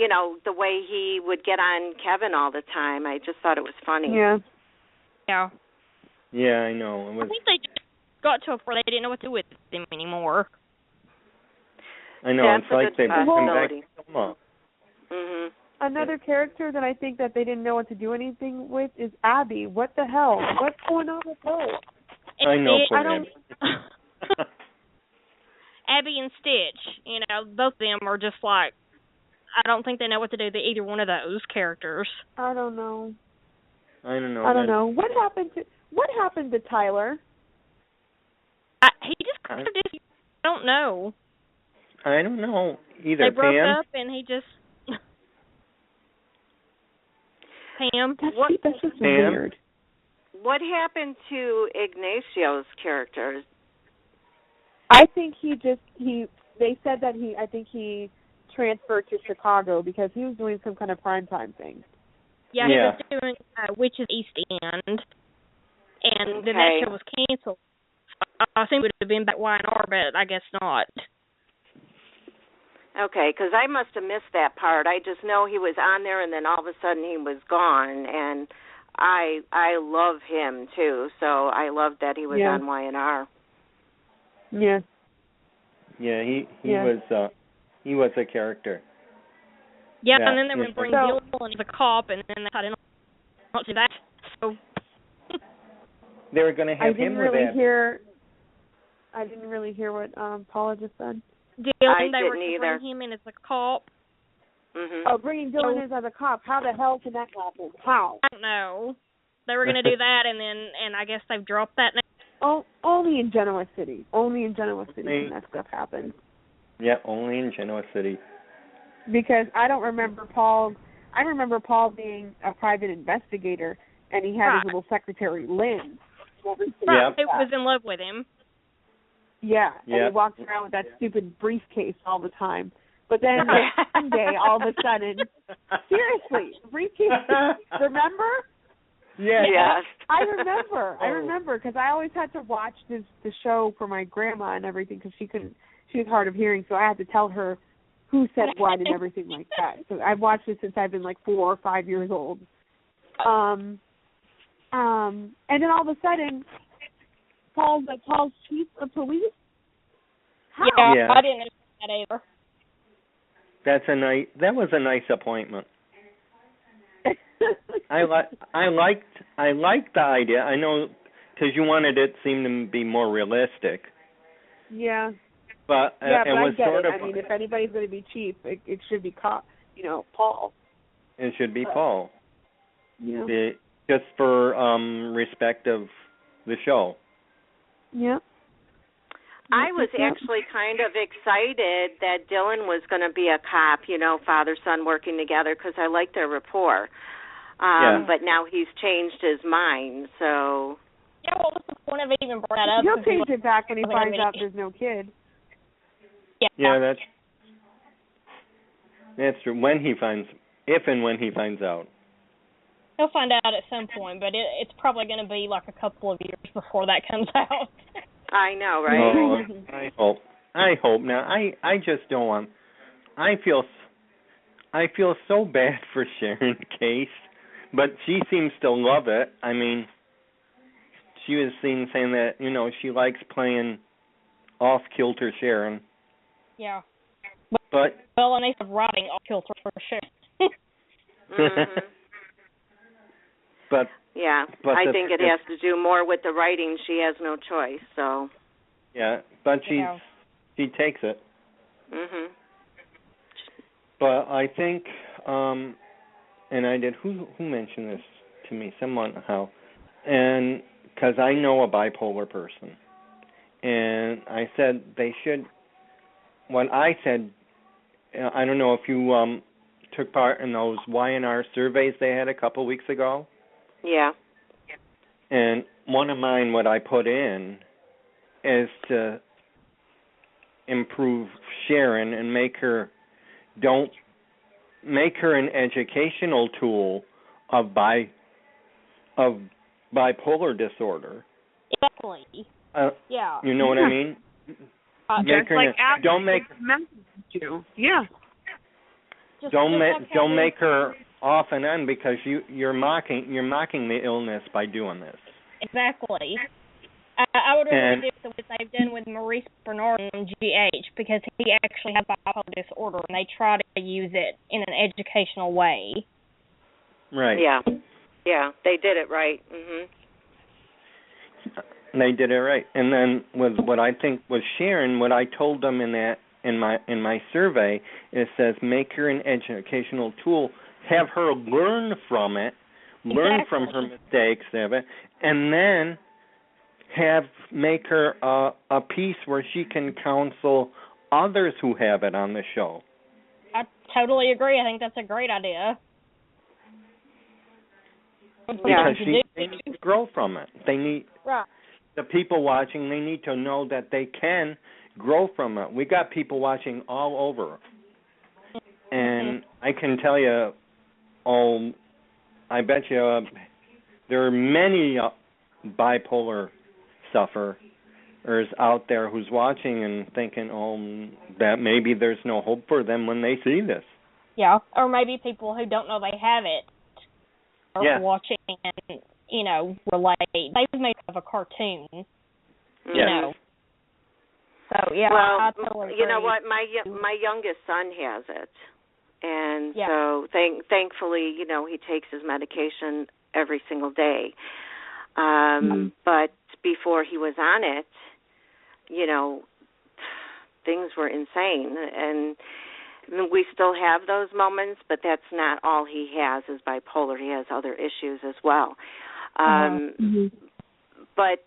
the way he would get on Kevin all the time. I just thought it was funny. Yeah. Yeah, I know. I think they just got to a point they didn't know what to do with him anymore. I know. That's it's like they bring him back to come up. Mhm. Another character that I think that they didn't know what to do anything with is Abby. What the hell? What's going on with her? I know. Abby and Stitch, both of them are just like, I don't think they know what to do to either one of those characters. I don't know. I don't know. What happened to Tyler? He just kind of don't know. I don't know either. They broke Pam? up, and he just Pam. That's just Pam? weird. What happened to Ignacio's character? I think they said that I think he transferred to Chicago because he was doing some kind of primetime thing. Yeah, he was doing Witches East End, and then that show was canceled. I think it would have been back Y&R, but I guess not. Okay, because I must have missed that part. I just know he was on there, and then all of a sudden he was gone, and I love him too, so I loved that he was on Y&R. Yeah. Yeah, he was a character. Yeah, and then they were bringing Dylan as a cop, and then I didn't want to do that. So they were going to have him with that. I didn't really hear what Paula just said. Dylan, they were going to bring him in as a cop. Mm-hmm. Oh, bringing Dylan in as a cop. How the hell can that happen? How? I don't know. They were going to do that, and I guess they've dropped that now. Oh, only in Genoa City. Only in Genoa City can that stuff happen. Yeah, only in Genoa City. Because I don't remember Paul. I remember Paul being a private investigator, and he had his little secretary, Lynn. Right, who was in love with him. Yeah, and he walked around with that stupid briefcase all the time. But then one day, all of a sudden, seriously, briefcase, remember? Yeah. Yes. I remember, because I always had to watch the show for my grandma and everything, because she was hard of hearing, so I had to tell her who said what and everything like that. So I've watched it since I've been like 4 or 5 years old. And then all of a sudden, Paul's chief of police? How? Yeah, I didn't know that either. That was a nice appointment. I liked the idea. I know, because you wanted it to seem to be more realistic. Yeah. But but it was I get sort it. of. I mean, if anybody's going to be chief, it should be Paul. It should be Paul. Yeah. Just for respect of the show. Yeah. I was actually kind of excited that Dylan was going to be a cop, father-son working together, because I like their rapport. But now he's changed his mind, so... Yeah, what was the point of even bringing that up? He'll change it back when he finds out there's no kid. Yeah, that's true. If and when he finds out. He'll find out at some point, but it's probably going to be like a couple of years before that comes out. I know, right? Oh, I hope. Now, I just don't want... I feel so bad for Sharon Case, but she seems to love it. I mean, she was seen saying that, she likes playing off-kilter Sharon. Yeah. But well, and they have writing off-kilter for sure. Mm-hmm. But I think it has to do more with the writing. She has no choice, so. Yeah, but she takes it. Mhm. But I think, and I did. Who mentioned this to me? Someone, and because I know a bipolar person, and I said they should. What I said, I don't know if you took part in those Y&R surveys they had a couple weeks ago. Yeah. And one of mine, what I put in, is to improve Sharon and make her an educational tool of bipolar disorder. Exactly. Yeah. You know what I mean? Don't make her off and on, because you're mocking the illness by doing this. Exactly. I would really do what they've done with Maurice Bernard and GH, because he actually has bipolar disorder, and they try to use it in an educational way. Right. Yeah, they did it right. Mhm. They did it right. And then with what I think was Sharon, what I told them in my survey, it says make her an educational tool, have her learn from it, learn from her mistakes, and then make her a piece where she can counsel others who have it on the show. I totally agree. I think that's a great idea. Because they need to grow from it. They need right. The people watching. They need to know that they can grow from it. We got people watching all over, and I can tell you, I bet you there are many bipolar sufferers out there who's watching and thinking, that maybe there's no hope for them when they see this. Yeah, or maybe people who don't know they have it are watching and, relate. They've made of a cartoon, you know. So, yeah, well, I totally agree. You know what? My youngest son has it. And so thankfully, he takes his medication every single day. But before he was on it, things were insane. And we still have those moments, but that's not all he has is bipolar. He has other issues as well. But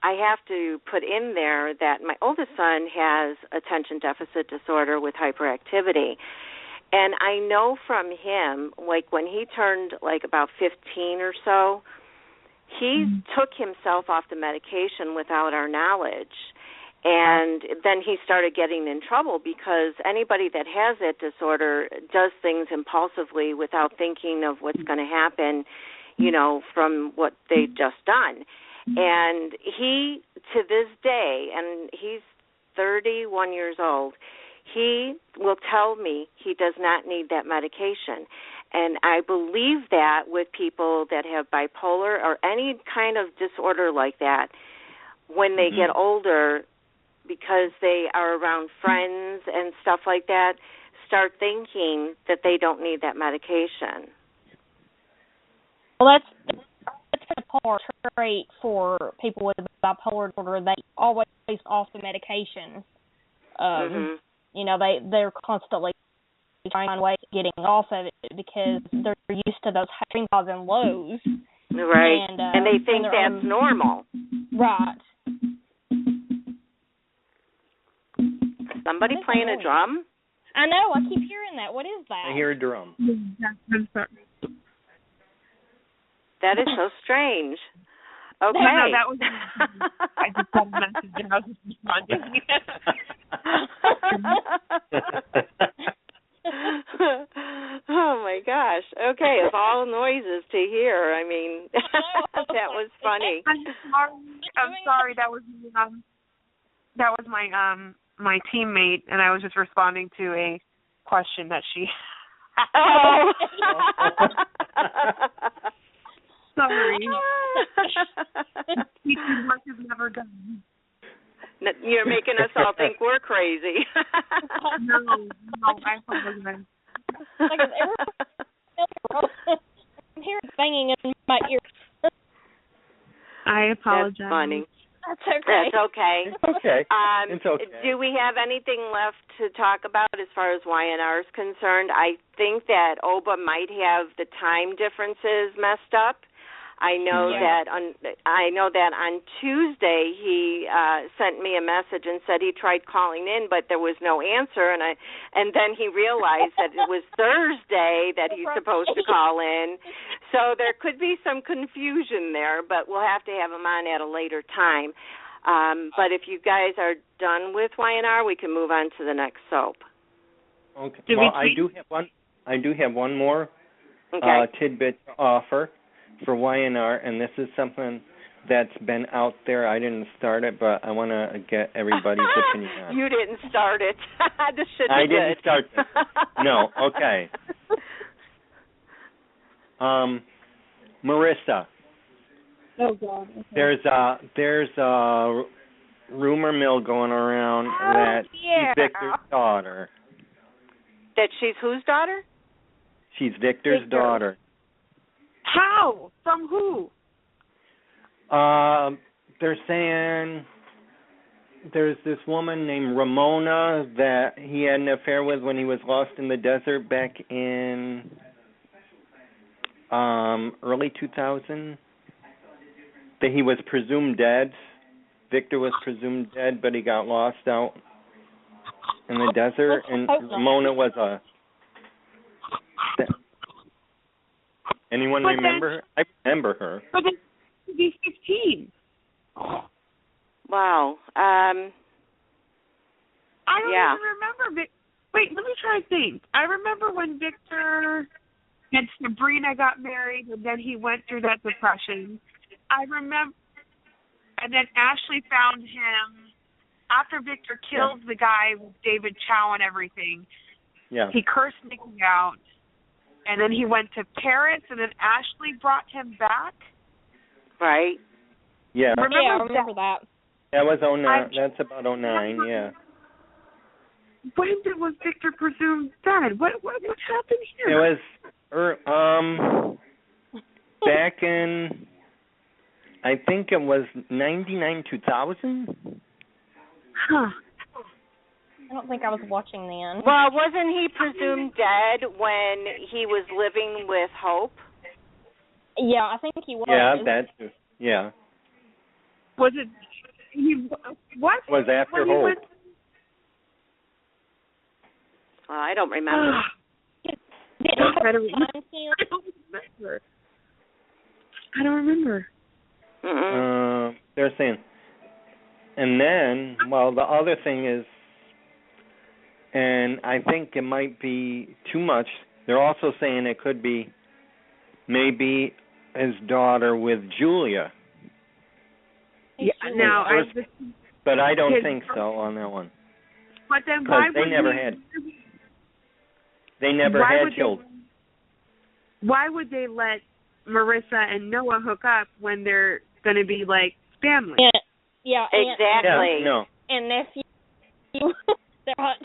I have to put in there that my oldest son has attention deficit disorder with hyperactivity. And I know from him, like when he turned like about 15 or so, he took himself off the medication without our knowledge. And then he started getting in trouble because anybody that has that disorder does things impulsively without thinking of what's going to happen, from what they've just done. And he, to this day, and he's 31 years old, he will tell me he does not need that medication. And I believe that with people that have bipolar or any kind of disorder like that, when they get older, because they are around friends and stuff like that, start thinking that they don't need that medication. Well, that's a poor trait for people with bipolar disorder. They always off the medication. They're constantly trying to find ways of getting off of it because they're used to those highs and lows. Right. And they think that's normal. Right. Somebody playing a drum? I know. I keep hearing that. What is that? I hear a drum. That is so strange. Okay. No, that was. I just got a message and I was just responding. Oh my gosh. Okay, of all noises to hear, I mean, that was funny. I'm sorry. That was my teammate, and I was just responding to a question that she. Oh. Sorry. Teacher's work is never done. You're making us all think we're crazy. No, I apologize. I'm hearing banging in my ear. I apologize. That's funny. That's okay. It's okay. It's okay. Do we have anything left to talk about as far as Y&R is concerned? I think that Oba might have the time differences messed up. I know that on Tuesday he sent me a message and said he tried calling in, but there was no answer, and then he realized that it was Thursday that he's supposed to call in. So there could be some confusion there, but we'll have to have him on at a later time. But if you guys are done with Y&R, we can move on to the next soap. Okay. I do have one more tidbit to offer for Y&R, and this is something that's been out there. I didn't start it, but I want to get everybody's opinion on it. You didn't start it. This should be I good. didn't start it. No, okay. Marissa. Oh, God. Okay. There's a rumor mill going around that she's Victor's daughter. That she's whose daughter? She's Victor's daughter. How? From who? They're saying there's this woman named Ramona that he had an affair with when he was lost in the desert back in early 2000. that he was presumed dead. Victor was presumed dead, but he got lost out in the desert, and Ramona was a... Anyone remember her? I remember her. But then she's 15. Wow. I don't even remember. Wait, let me try to think. I remember when Victor and Sabrina got married, and then he went through that depression. I remember, and then Ashley found him after Victor killed the guy with David Chow and everything. Yeah. He cursed Nikki out, and then he went to Paris, and then Ashley brought him back. Right. Yeah. I remember that. That was 09. That's about 09. Yeah. When was Victor presumed dead? What happened here? It was back in, I think it was 99, 2000. Huh. I don't think I was watching then. Well, wasn't he presumed dead when he was living with Hope? Yeah, I think he was. Yeah, that's yeah. Was it? What was after when Hope? Well, I don't remember. I don't remember. I don't remember. They're saying, and then, well, the other thing is, and I think it might be too much. They're also saying it could be maybe his daughter with Julia. Yeah, now but I don't think so on that one. But then why they would they never had children. Why would they let Marissa and Noah hook up when they're going to be like family? Yeah, exactly. Yeah, no. And nephew, they're hot.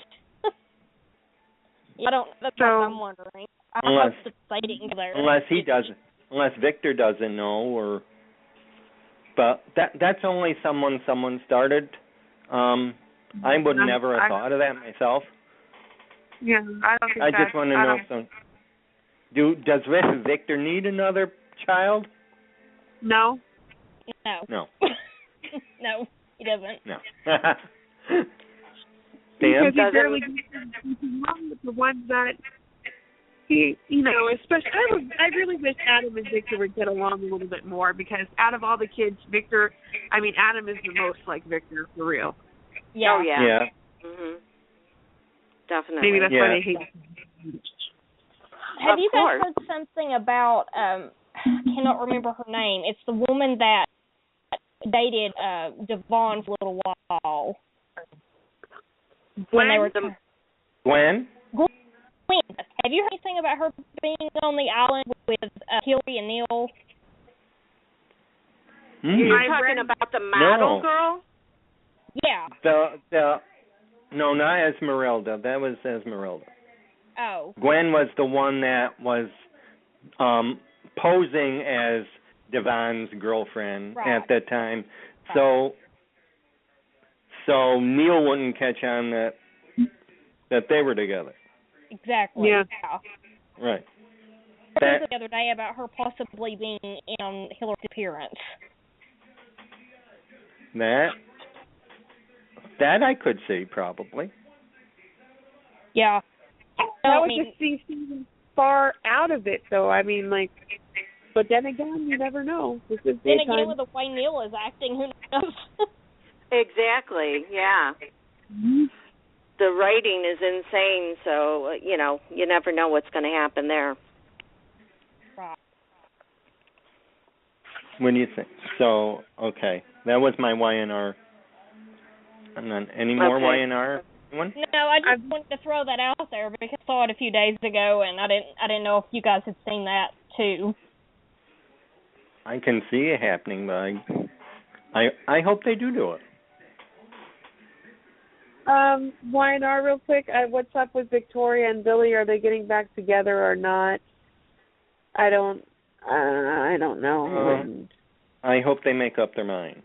I don't. That's what I'm wondering. Unless he doesn't, unless Victor doesn't know, or. But that's only someone started. I would never have thought of that myself. Yeah, I don't think I just want to know something. Does Victor need another child? No. No, he doesn't. No. Because he barely gets along with the ones that he, especially. I really wish Adam and Victor would get along a little bit more, because out of all the kids, Adam is the most like Victor for real. Yeah. Oh yeah. Yeah. Mhm. Definitely. Maybe that's why they hate him. Have you guys heard something about? I cannot remember her name. It's the woman that dated Devon for a little while. Gwen? Gwen? Have you heard anything about her being on the island with Hillary and Neil? You're talking about the model girl? Yeah. No, not Esmeralda. That was Esmeralda. Oh. Gwen was the one that was posing as Devon's girlfriend at that time. Right. So Neil wouldn't catch on that they were together. Exactly. Yeah. Right. The other day about her possibly being in Hillary's appearance. That I could see, probably. Yeah. That would just seem far out of it, though. But then again, you never know. This is then again, with the way Neil is acting, who knows? Exactly, yeah. Mm-hmm. The writing is insane, so, you never know what's going to happen there. Right. What do you think? So, okay. That was my YNR. Any more YNR? Anyone? No, I just wanted to throw that out there because I saw it a few days ago, and I didn't know if you guys had seen that too. I can see it happening, but I hope they do it. YNR real quick. What's up with Victoria and Billy? Are they getting back together or not? I don't know. I hope they make up their mind.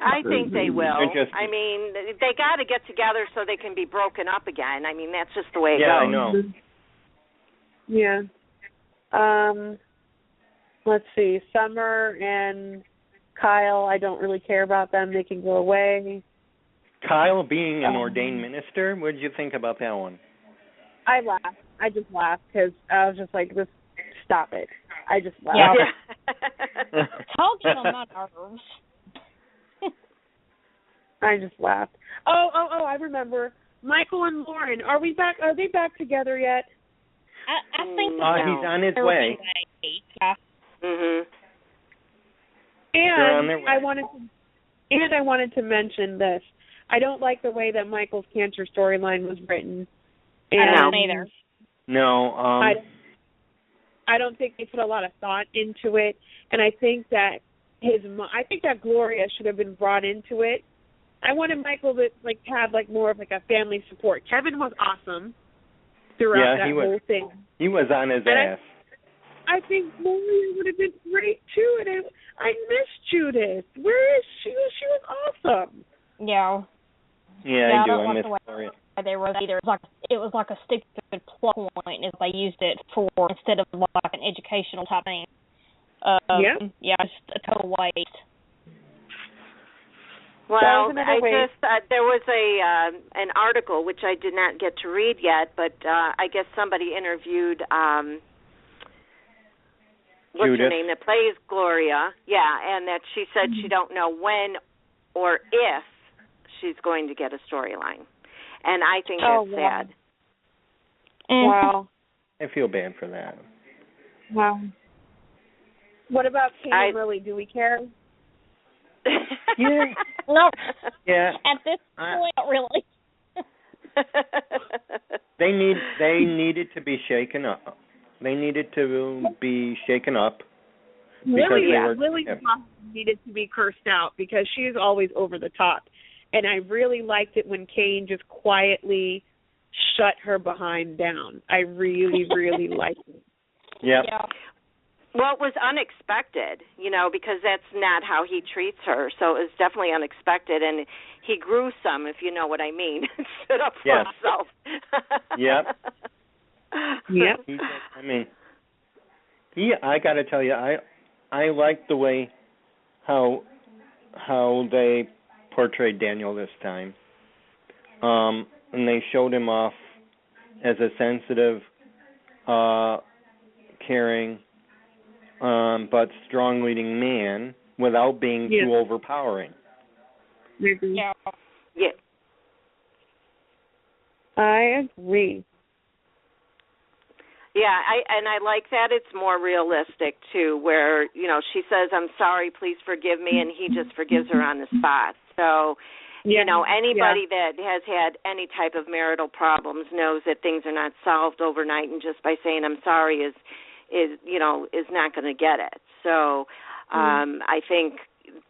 I think they will. They got to get together so they can be broken up again. That's just the way it goes. Yeah, I know. Yeah. let's see, Summer and Kyle, I don't really care about them. They can go away. Kyle being an ordained minister, what did you think about that one? I laughed. I just laughed because I was just like, just stop it. I just laughed. Yeah. Talking on my nerves. I just laughed. Oh, I remember. Michael and Lauren, are they back together yet? I think so. He's on his way. Yeah. Mhm. And I wanted to mention this. I don't like the way that Michael's cancer storyline was written. And I don't either. No. I don't think they put a lot of thought into it, and I think that Gloria should have been brought into it. I wanted Michael to have more of a family support. Kevin was awesome throughout that whole thing. He was on his ass. I think Gloria would have been great too, and I miss Judith. Where is she? She was awesome. Yeah. Yeah, I do. I miss Gloria. They wrote either. It was like a stupid plot point if they used it for instead of an educational type thing. Yeah, just a total waste. Well, there was an article which I did not get to read yet, but I guess somebody interviewed what's Judith. her name that plays Gloria. Yeah, and that she said she don't know when or if she's going to get a storyline, and I think that's sad. Wow. I feel bad for that. Wow. What about Kane and Lily? Do we care? Yeah. No. Yeah. At this point, not really. They needed to be shaken up. They needed to be shaken up because Lily needed to be cursed out because she's always over the top, and I really liked it when Kane just quietly shut her behind down. I really, really liked it. Yep. Yeah. Well, it was unexpected, because that's not how he treats her. So it was definitely unexpected, and he grew some, if you know what I mean. Stood up for himself. Yep. Yep. I got to tell you, I like the way how they portrayed Daniel this time. And they showed him off as a sensitive, caring, but strong leading man without being too overpowering. Mm-hmm. Yeah. I agree. Yeah, I like that it's more realistic too, where she says, "I'm sorry, please forgive me," and he just forgives her on the spot. So, anybody that has had any type of marital problems knows that things are not solved overnight, and just by saying "I'm sorry" is not going to get it. So, I think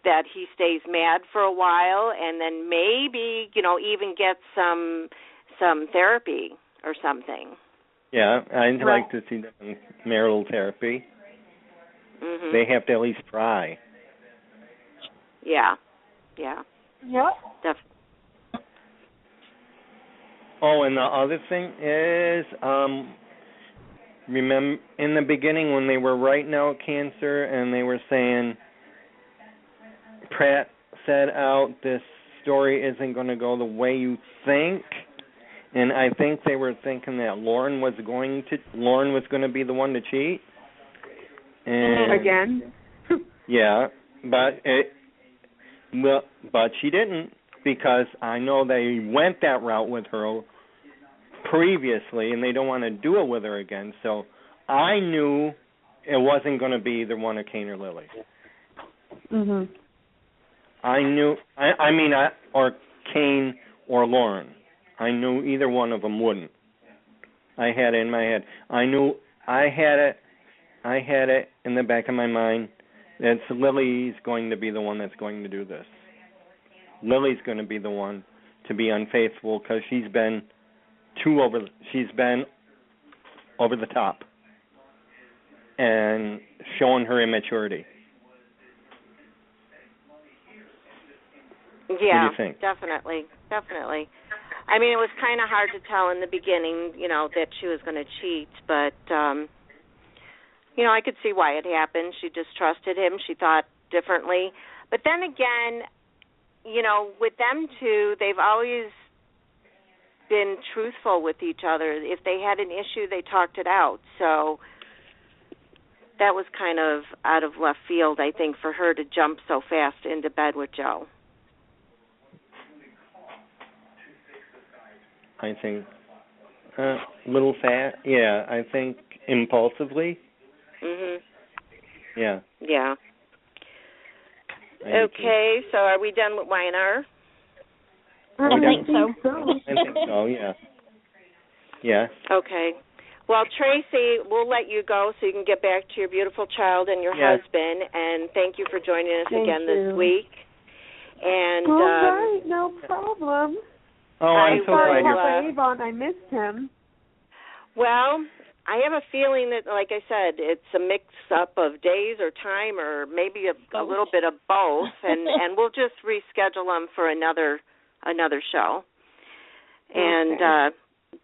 that he stays mad for a while, and then maybe even get some therapy or something. Yeah, I'd like to see them in marital therapy. Mm-hmm. They have to at least try. Yeah. Yep. Definitely. Oh, and the other thing is, remember in the beginning when they were writing out cancer and they were saying, Pratt said out, this story isn't going to go the way you think. And I think they were thinking that Lauren was going to be the one to cheat. And again. Yeah, but she didn't, because I know they went that route with her previously, and they don't want to do it with her again. So I knew it wasn't going to be either one of Kane or Lily. Mhm. I knew. Or Kane or Lauren. I knew either one of them wouldn't. I had it in my head. I knew I had it in the back of my mind that Lily's going to be the one that's going to do this. Lily's going to be the one to be unfaithful because she's been over the top and showing her immaturity. Yeah, what do you think? Definitely. I mean, it was kind of hard to tell in the beginning, that she was going to cheat, but You know, I could see why it happened. She distrusted him. She thought differently. But then again, you know, with them two, they've always been truthful with each other. If they had an issue, they talked it out. So that was kind of out of left field, I think, for her to jump so fast into bed with Joe. I think a little fast. Yeah, I think impulsively. Mhm. Yeah. Yeah. Okay, so are we done with Y&R? I think so. I think so, yeah. Yeah. Okay. Well, Tracy, we'll let you go so you can get back to your beautiful child and your husband, and thank you for joining us again this week. And all right, no problem. Oh, I'm so glad you're Avon. I missed him. Well, I have a feeling that, like I said, it's a mix-up of days or time or maybe a little bit of both, and we'll just reschedule them for another show. And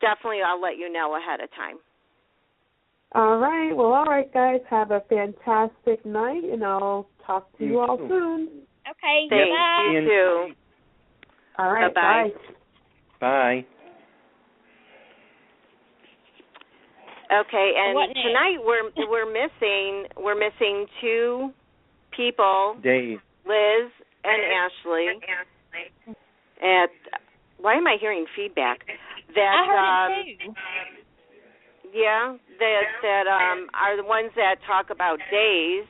definitely I'll let you know ahead of time. All right. Well, all right, guys. Have a fantastic night, and I'll talk to you all soon. Okay. Thank bye. you too. All right. Bye-bye. Bye. Okay, and tonight we're missing two people, Dave, Liz and Ashley. Why am I hearing feedback? I heard it too. Yeah, that are the ones that talk about days.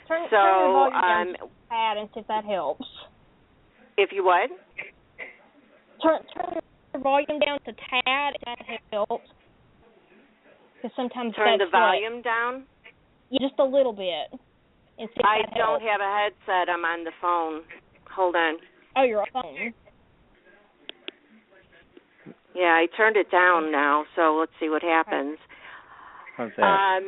Turn your volume down to Tad and see if that helps. If you what? Turn your volume down to Tad if that helps. Because sometimes turn the volume down? Yeah, just a little bit. I don't have a headset. I'm on the phone. Hold on. Oh, you're on the phone. Yeah, I turned it down now, so let's see what happens. How's that?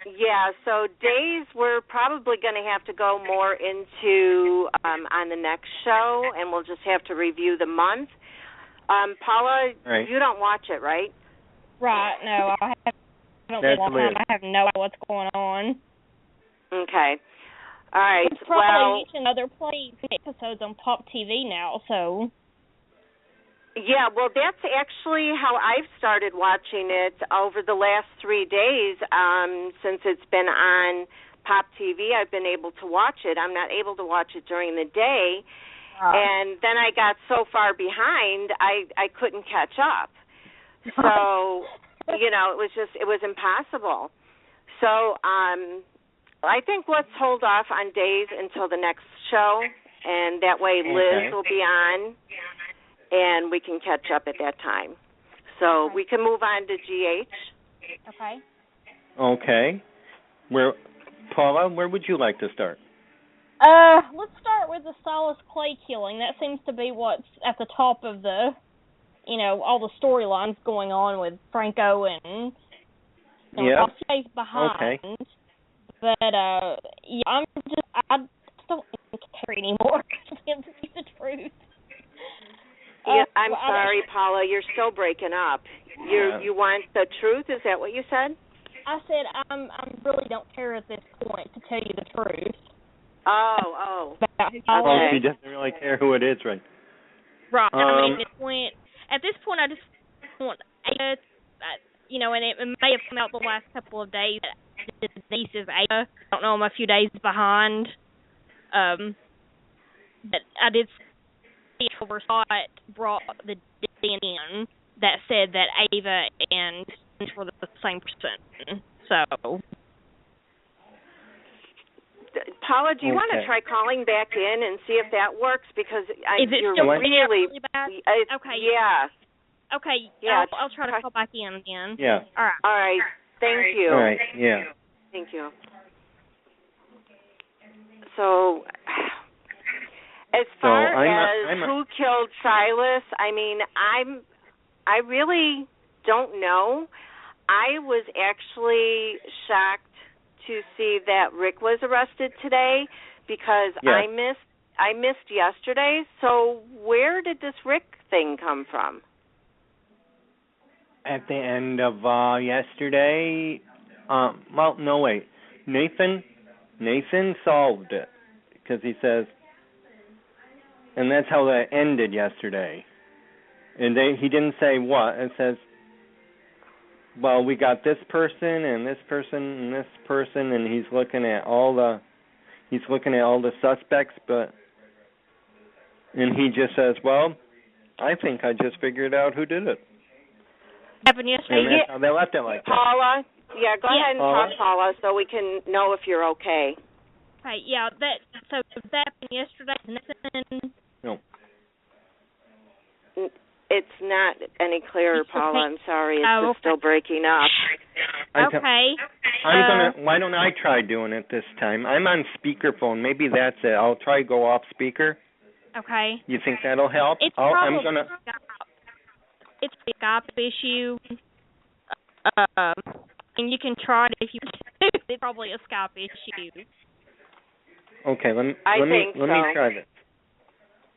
Yeah, so days we're probably going to have to go more into on the next show, and we'll just have to review the month. Paula, you don't watch it, right? Right, no, I haven't watched it. I have no idea what's going on. Okay. All right. It's probably reaching other episodes on Pop TV now, so... Yeah, well, that's actually how I've started watching it over the last 3 days. Since it's been on Pop TV, I've been able to watch it. I'm not able to watch it during the day. And then I got so far behind, I couldn't catch up. So, you know, it was impossible. So I think let's hold off on days until the next show, and that way Liz will be on. And we can catch up at that time. So we can move on to GH. Okay. Okay. Paula, where would you like to start? Let's start with the Silas Clay killing. That seems to be what's at the top of the, all the storylines going on with Franco and I'll stay behind. Okay. But I just don't care anymore. To be the truth. Yeah, I'm sorry, Paula. You're still breaking up. You want the truth? Is that what you said? I said I really don't care at this point, to tell you the truth. Oh. She doesn't really care who it is, right? Right. I mean, at this point, I just want, and it may have come out the last couple of days that the niece is Ada. I don't know, I'm a few days behind. But I did see Overthought brought the DNA that said that Ava and were the same person. So, Paula, do you want to try calling back in and see if that works? Because you're really bad. Okay. Yeah. Okay. Yeah. I'll try to call back in again. Yeah. All right. All right. Thank you. All right. Yeah. Thank you. So, as far as who killed Silas, I mean, I really don't know. I was actually shocked to see that Rick was arrested today because I missed yesterday. So where did this Rick thing come from? At the end of yesterday, well, no, wait. Nathan solved it because he says, and that's how that ended yesterday. And he didn't say what. It says, well, we got this person and this person and this person, and he's looking at all the suspects, and he just says, well, I think I just figured out who did it. Happened yesterday. And that's how they left it like that. Paula, go ahead and talk, Paula, so we can know if you're okay. Right, yeah, that happened yesterday. Nothing. No. It's not any clearer, Paula. I'm sorry. It's just still breaking up. Okay. Why don't I try doing it this time? I'm on speakerphone. Maybe that's it. I'll try go off speaker. Okay. You think that'll help? It's probably it's a Skype issue. And you can try it if you want to. It's probably a Skype issue. Okay, let me try this.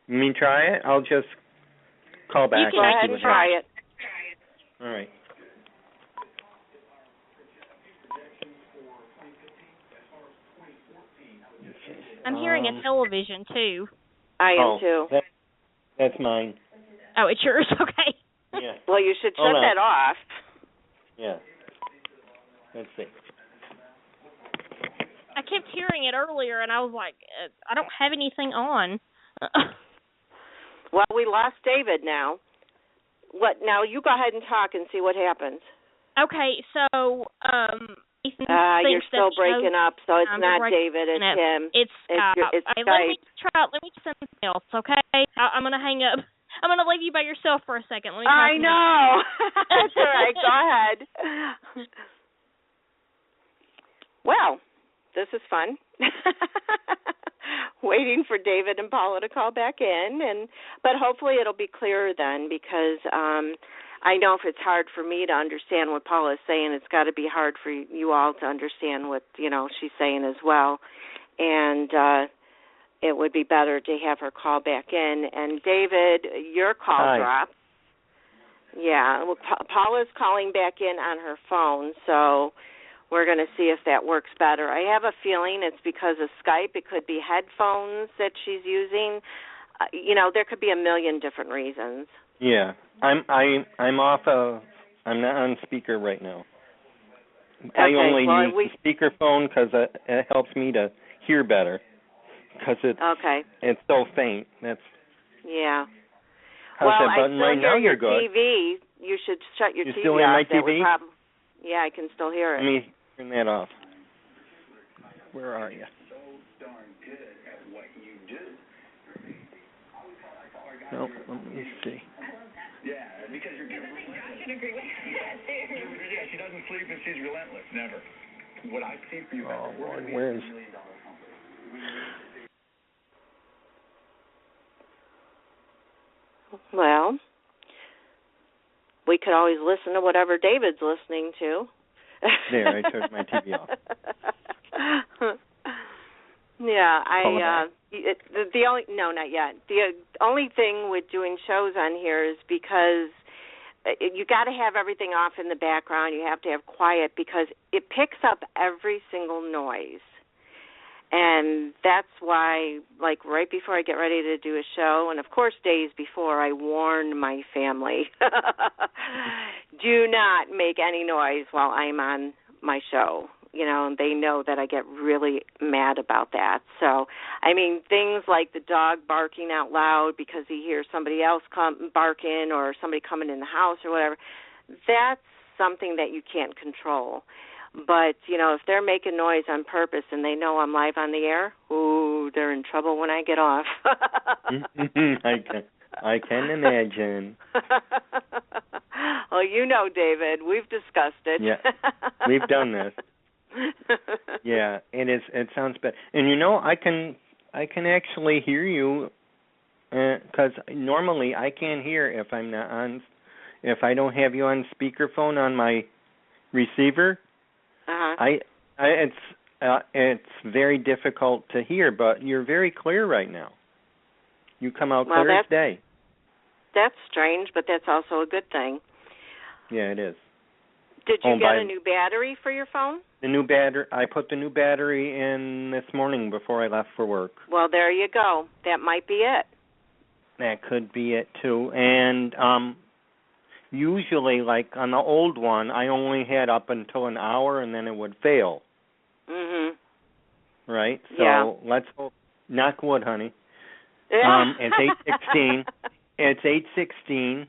Let me try it. I'll just call back. You can go ahead and try it. All right. I'm hearing a television too. I am too. That's mine. Oh, it's yours? Okay. Yeah. Well, you should shut that off. Yeah. Let's see. I kept hearing it earlier, and I was like, I don't have anything on. Well, we lost David now. Now you go ahead and talk and see what happens. Okay, so you're still breaking up, so it's not David, it's him. It's Skype. It's Skype. Skype. Let me send something else, okay? I'm going to hang up. I'm going to leave you by yourself for a second. I know. That's all right. Go ahead. Well, this is fun. Waiting for David and Paula to call back in, but hopefully it'll be clearer then, because I know if it's hard for me to understand what Paula is saying, it's got to be hard for you all to understand what she's saying as well. And it would be better to have her call back in. And David, your call dropped. Yeah, well, Paula's calling back in on her phone, so we're going to see if that works better. I have a feeling it's because of Skype. It could be headphones that she's using. There could be a million different reasons. Yeah, I'm off of. I'm not on speaker right now. Okay, I only use the speakerphone because it helps me to hear better. Because it's so faint. How's that button right now? You're good. TV. You should shut your TV off. You still hear my TV? Yeah, I can still hear it. Let me turn that off. Where are you? So darn good at what you do. No, let me see. Yeah, because you're good. I can agree with that too. Yeah, she doesn't sleep and she's relentless. Never. What I see for you. Oh, Lord, where is? Well, we could always listen to whatever David's listening to. There, I turned my TV off. Yeah, not yet. The only thing with doing shows on here is because you got to have everything off in the background. You have to have quiet because it picks up every single noise. And that's why, like, right before I get ready to do a show, and of course days before, I warn my family, do not make any noise while I'm on my show. And they know that I get really mad about that. So, I mean, things like the dog barking out loud because he hears somebody else barking or somebody coming in the house or whatever, that's something that you can't control. But, if they're making noise on purpose and they know I'm live on the air, ooh, they're in trouble when I get off. I can imagine. Well, David, we've discussed it. Yeah, we've done this. Yeah, it sounds bad. And I can actually hear you because normally I can't hear if I'm not on, if I don't have you on speakerphone on my receiver. It's very difficult to hear, but you're very clear right now. You come out clear as day. That's strange, but that's also a good thing. Yeah, it is. Did you get a new battery for your phone? The new battery. I put the new battery in this morning before I left for work. Well, there you go. That might be it. That could be it too. And usually, like on the old one, I only had up until an hour, and then it would fail. Mhm. Right. So let's hope. Knock wood, honey. It's 8:16. It's 8:16,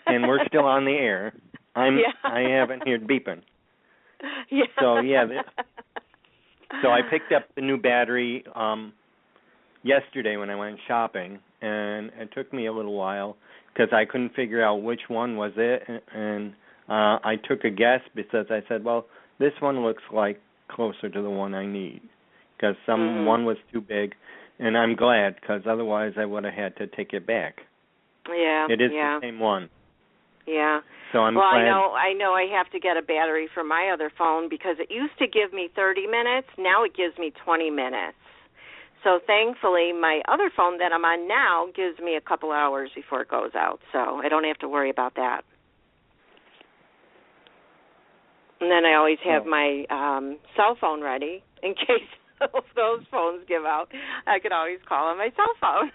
and we're still on the air. I haven't heard beeping. Yeah. So so I picked up the new battery yesterday when I went shopping, and it took me a little while because I couldn't figure out which one was it, and I took a guess because I said, well, this one looks like closer to the one I need because one was too big, and I'm glad because otherwise I would have had to take it back. Yeah. It is the same one. Yeah. So I'm glad. I know I have to get a battery for my other phone because it used to give me 30 minutes. Now it gives me 20 minutes. So thankfully, my other phone that I'm on now gives me a couple hours before it goes out. So I don't have to worry about that. And then I always have my cell phone ready in case those phones give out. I could always call on my cell phone.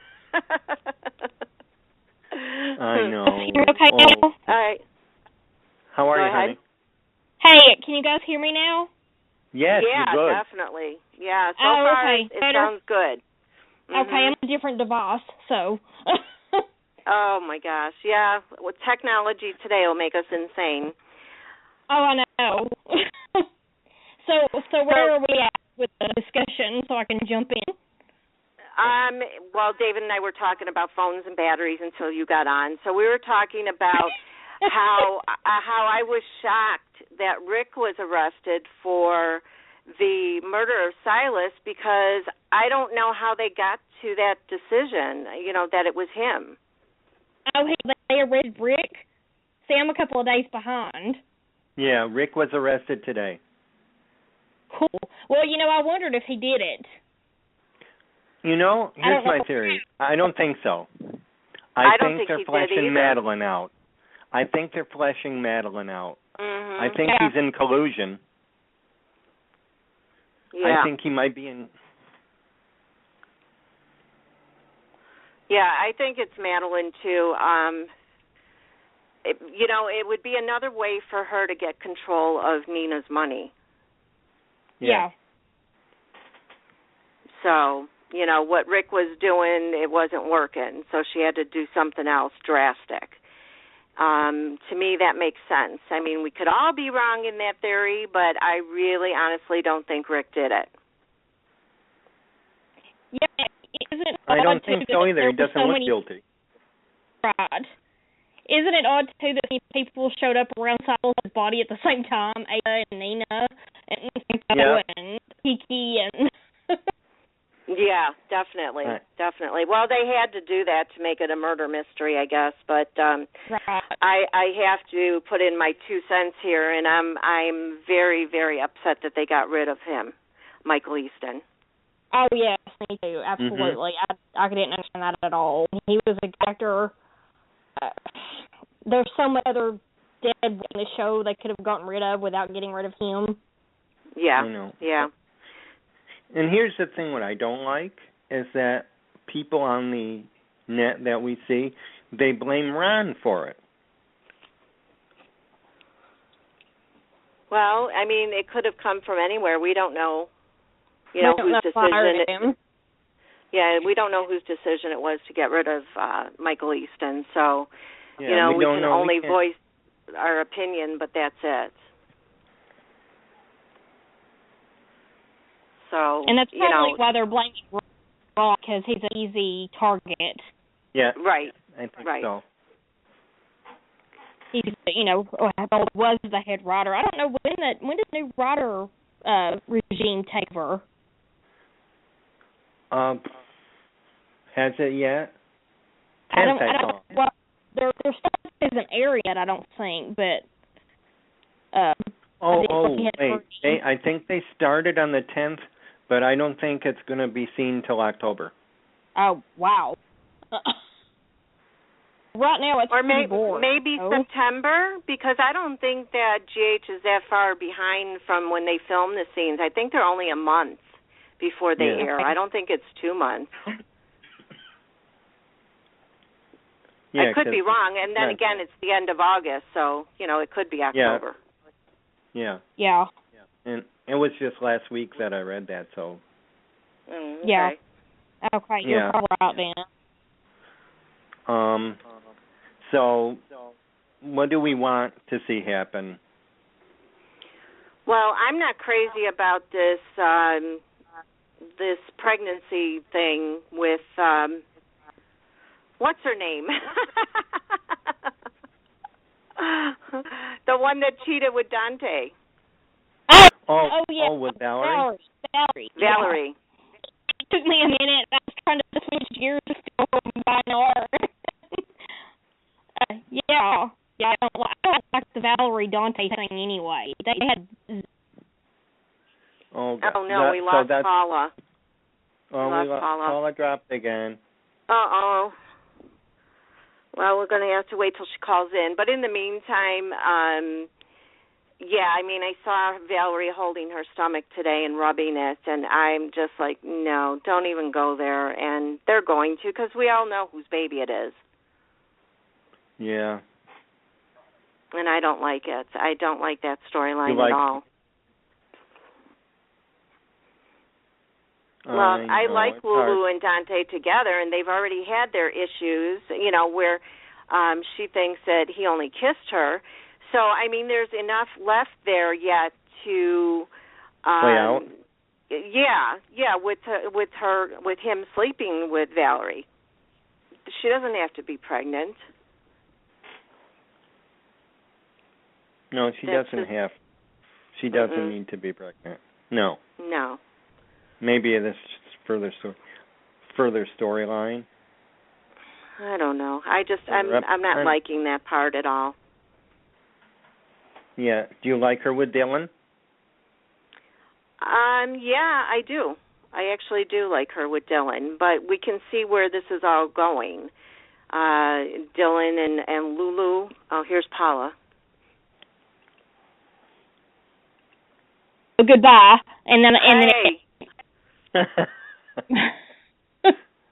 I know. You're okay now? All right. How are you, honey? Hey, can you guys hear me now? Yes, you're good. Definitely. Yeah, so far it sounds good. Mm-hmm. Okay, I'm on a different device, so. Oh, my gosh. Yeah, well, technology today will make us insane. Oh, I know. So where are we at with the discussion so I can jump in? Well, David and I were talking about phones and batteries until you got on. So we were talking about how I was shocked that Rick was arrested for the murder of Silas because I don't know how they got to that decision, that it was him. Oh, they arrested Rick? See, I'm a couple of days behind. Yeah, Rick was arrested today. Cool. Well, I wondered if he did it. Here's my theory. I don't think so. I think they're fleshing Madeline out. I think they're fleshing Madeline out. Mm-hmm. I think he's in collusion. Yeah. I think he might be in... Yeah, I think it's Madeline, too. It would be another way for her to get control of Nina's money. Yeah. So, what Rick was doing, it wasn't working, so she had to do something else drastic. To me, that makes sense. I mean, we could all be wrong in that theory, but I really honestly don't think Rick did it. Yeah, I don't think so either. He doesn't look guilty. Right. Isn't it odd, too, that many people showed up around Silas' body at the same time? Ada and Nina and Kiki and... Yeah, definitely. Right. Definitely. Well, they had to do that to make it a murder mystery, I guess. But right. I have to put in my 2 cents here, and I'm very, very upset that they got rid of him, Michael Easton. Oh, yes, me too, absolutely. Mm-hmm. I didn't understand that at all. He was a actor. There's some other dead in the show they could have gotten rid of without getting rid of him. Yeah, I know. Yeah. And here's the thing, what I don't like is that people on the net that we see, they blame Ron for it. Well, I mean, it could have come from anywhere. We don't know, whose decision. Yeah, we don't know whose decision it was to get rid of Michael Easton. So, we can only voice our opinion, but that's it. So, and that's probably why they're blaming Ron, because he's an easy target. Yeah. Right. I think so. He's, was the head writer. I don't know when did the new writer regime take over? Has it yet? I don't. Well, their stuff isn't aired yet, I don't think, but. Wait. I think they started on the 10th, but I don't think it's going to be seen till October. Oh, wow. right now it's or bored, maybe September, because I don't think that GH is that far behind from when they film the scenes. I think they're only a month before they air. I don't think it's 2 months. Yeah, I could be wrong, and then again, it's the end of August, so it could be October. Yeah. Yeah. And it was just last week that I read that, so. Okay. Yeah. Okay, you're probably right then. So, what do we want to see happen? Well, I'm not crazy about this this pregnancy thing with what's her name? The one that cheated with Dante. Oh, yeah. Oh, with Valerie? Valerie. Valerie. It took me a minute. I was trying to switch gears to by an R. Yeah, I don't like the Valerie Dante thing anyway. They had. Oh, God. Oh no, we lost Paula. Oh, we lost Paula. Dropped again. Uh-oh. Well, we're going to have to wait till she calls in. But in the meantime, I saw Valerie holding her stomach today and rubbing it, and I'm just like, no, don't even go there. And they're going to, because we all know whose baby it is. Yeah. And I don't like it. I don't like that storyline at all. Well, I like Lulu and Dante together, and they've already had their issues, where she thinks that he only kissed her. So, there's enough left there yet to play out. Yeah, with him sleeping with Valerie. She doesn't have to be pregnant. No, she doesn't have. She doesn't need to be pregnant. No. No. Maybe this further storyline. I don't know. I'm not liking that part at all. Yeah. Do you like her with Dylan? Yeah, I do. I actually do like her with Dylan, but we can see where this is all going. Dylan and Lulu. Oh, here's Paula. Goodbye, and then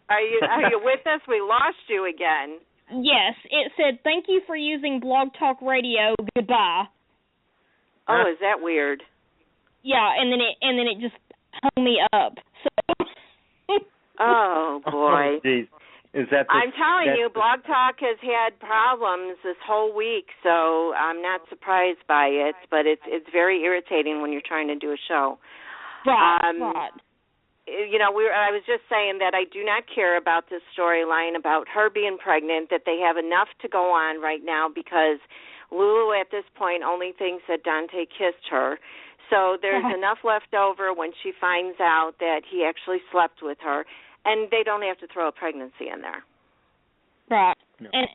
Are you with us? We lost you again. Yes, it said thank you for using Blog Talk Radio. Goodbye. Oh, is that weird? Yeah, and then it just hung me up. So. Oh boy. Oh, geez. Is that I'm telling you, Blog Talk has had problems this whole week, so I'm not surprised by it. But it's very irritating when you're trying to do a show. Right. I was just saying that I do not care about this storyline about her being pregnant, that they have enough to go on right now because Lulu at this point only thinks that Dante kissed her. So there's enough left over when she finds out that he actually slept with her, and they don't have to throw a pregnancy in there. Right. No. And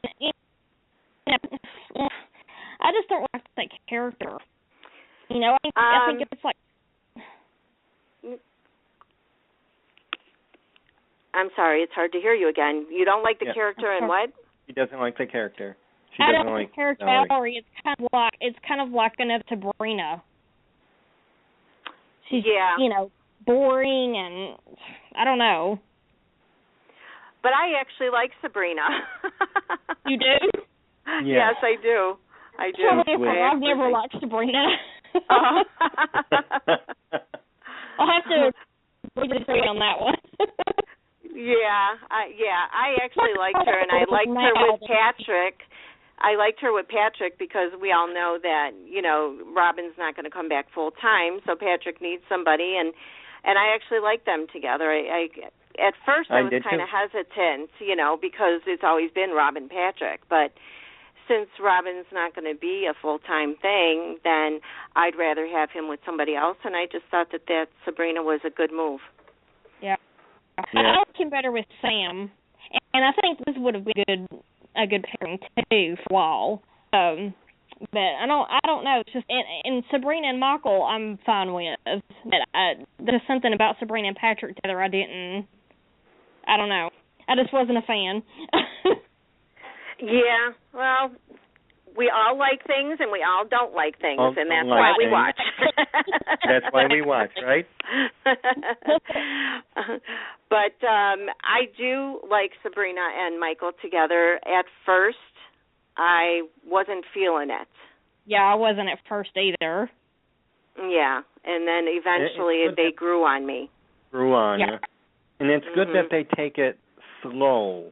I just don't like that character. I think it's like... I'm sorry, it's hard to hear you again. You don't like the character and what? She doesn't like the character. I don't like the character Valerie. It's kind of like another Sabrina. She's boring and I don't know. But I actually like Sabrina. You do? Yeah. Yes, I do. I've never liked Sabrina. I'll have to disagree on that one. I actually liked her, and I liked her with Patrick. I liked her with Patrick because we all know that, Robin's not going to come back full time, so Patrick needs somebody, and I actually like them together. I at first I was kind of hesitant, because it's always been Robin Patrick, but since Robin's not going to be a full-time thing, then I'd rather have him with somebody else, and I just thought that Sabrina was a good move. Yeah. I like him better with Sam, and I think this would have been a good pairing too for a while. But I don't know. It's just and Sabrina and Michael, I'm fine with. But there's something about Sabrina and Patrick together I don't know. I just wasn't a fan. Yeah, well, we all like things and we all don't like things, and that's like why we things. watch. That's why we watch, right? But I do like Sabrina and Michael together. At first, I wasn't feeling it. Yeah, I wasn't at first either. Yeah, and then eventually they grew on me. Grew on you. And it's good that they take it slowly.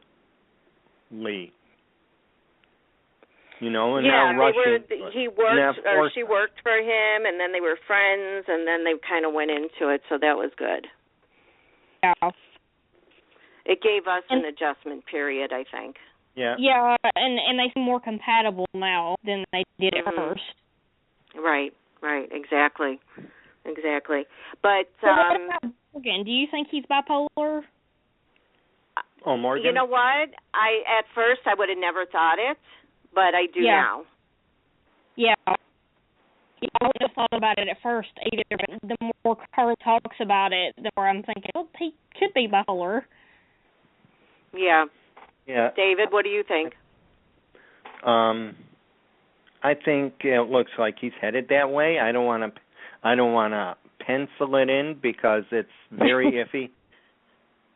You know, and yeah, not rushing. he worked, or she worked for him, and then they were friends, and then they kind of went into it, so that was good. Yeah. It gave us an adjustment period, I think. Yeah. Yeah, and they seem more compatible now than they did at first. Right, exactly. But so what about Morgan? Do you think he's bipolar? Oh, Morgan? You know what? At first I would have never thought it, but I do now. Yeah. I wouldn't have thought about it at first either, but the more Carl talks about it, the more I'm thinking, well, he could be bipolar. Yeah. Yeah. David, what do you think? I think it looks like he's headed that way. I don't want to pencil it in because it's very iffy.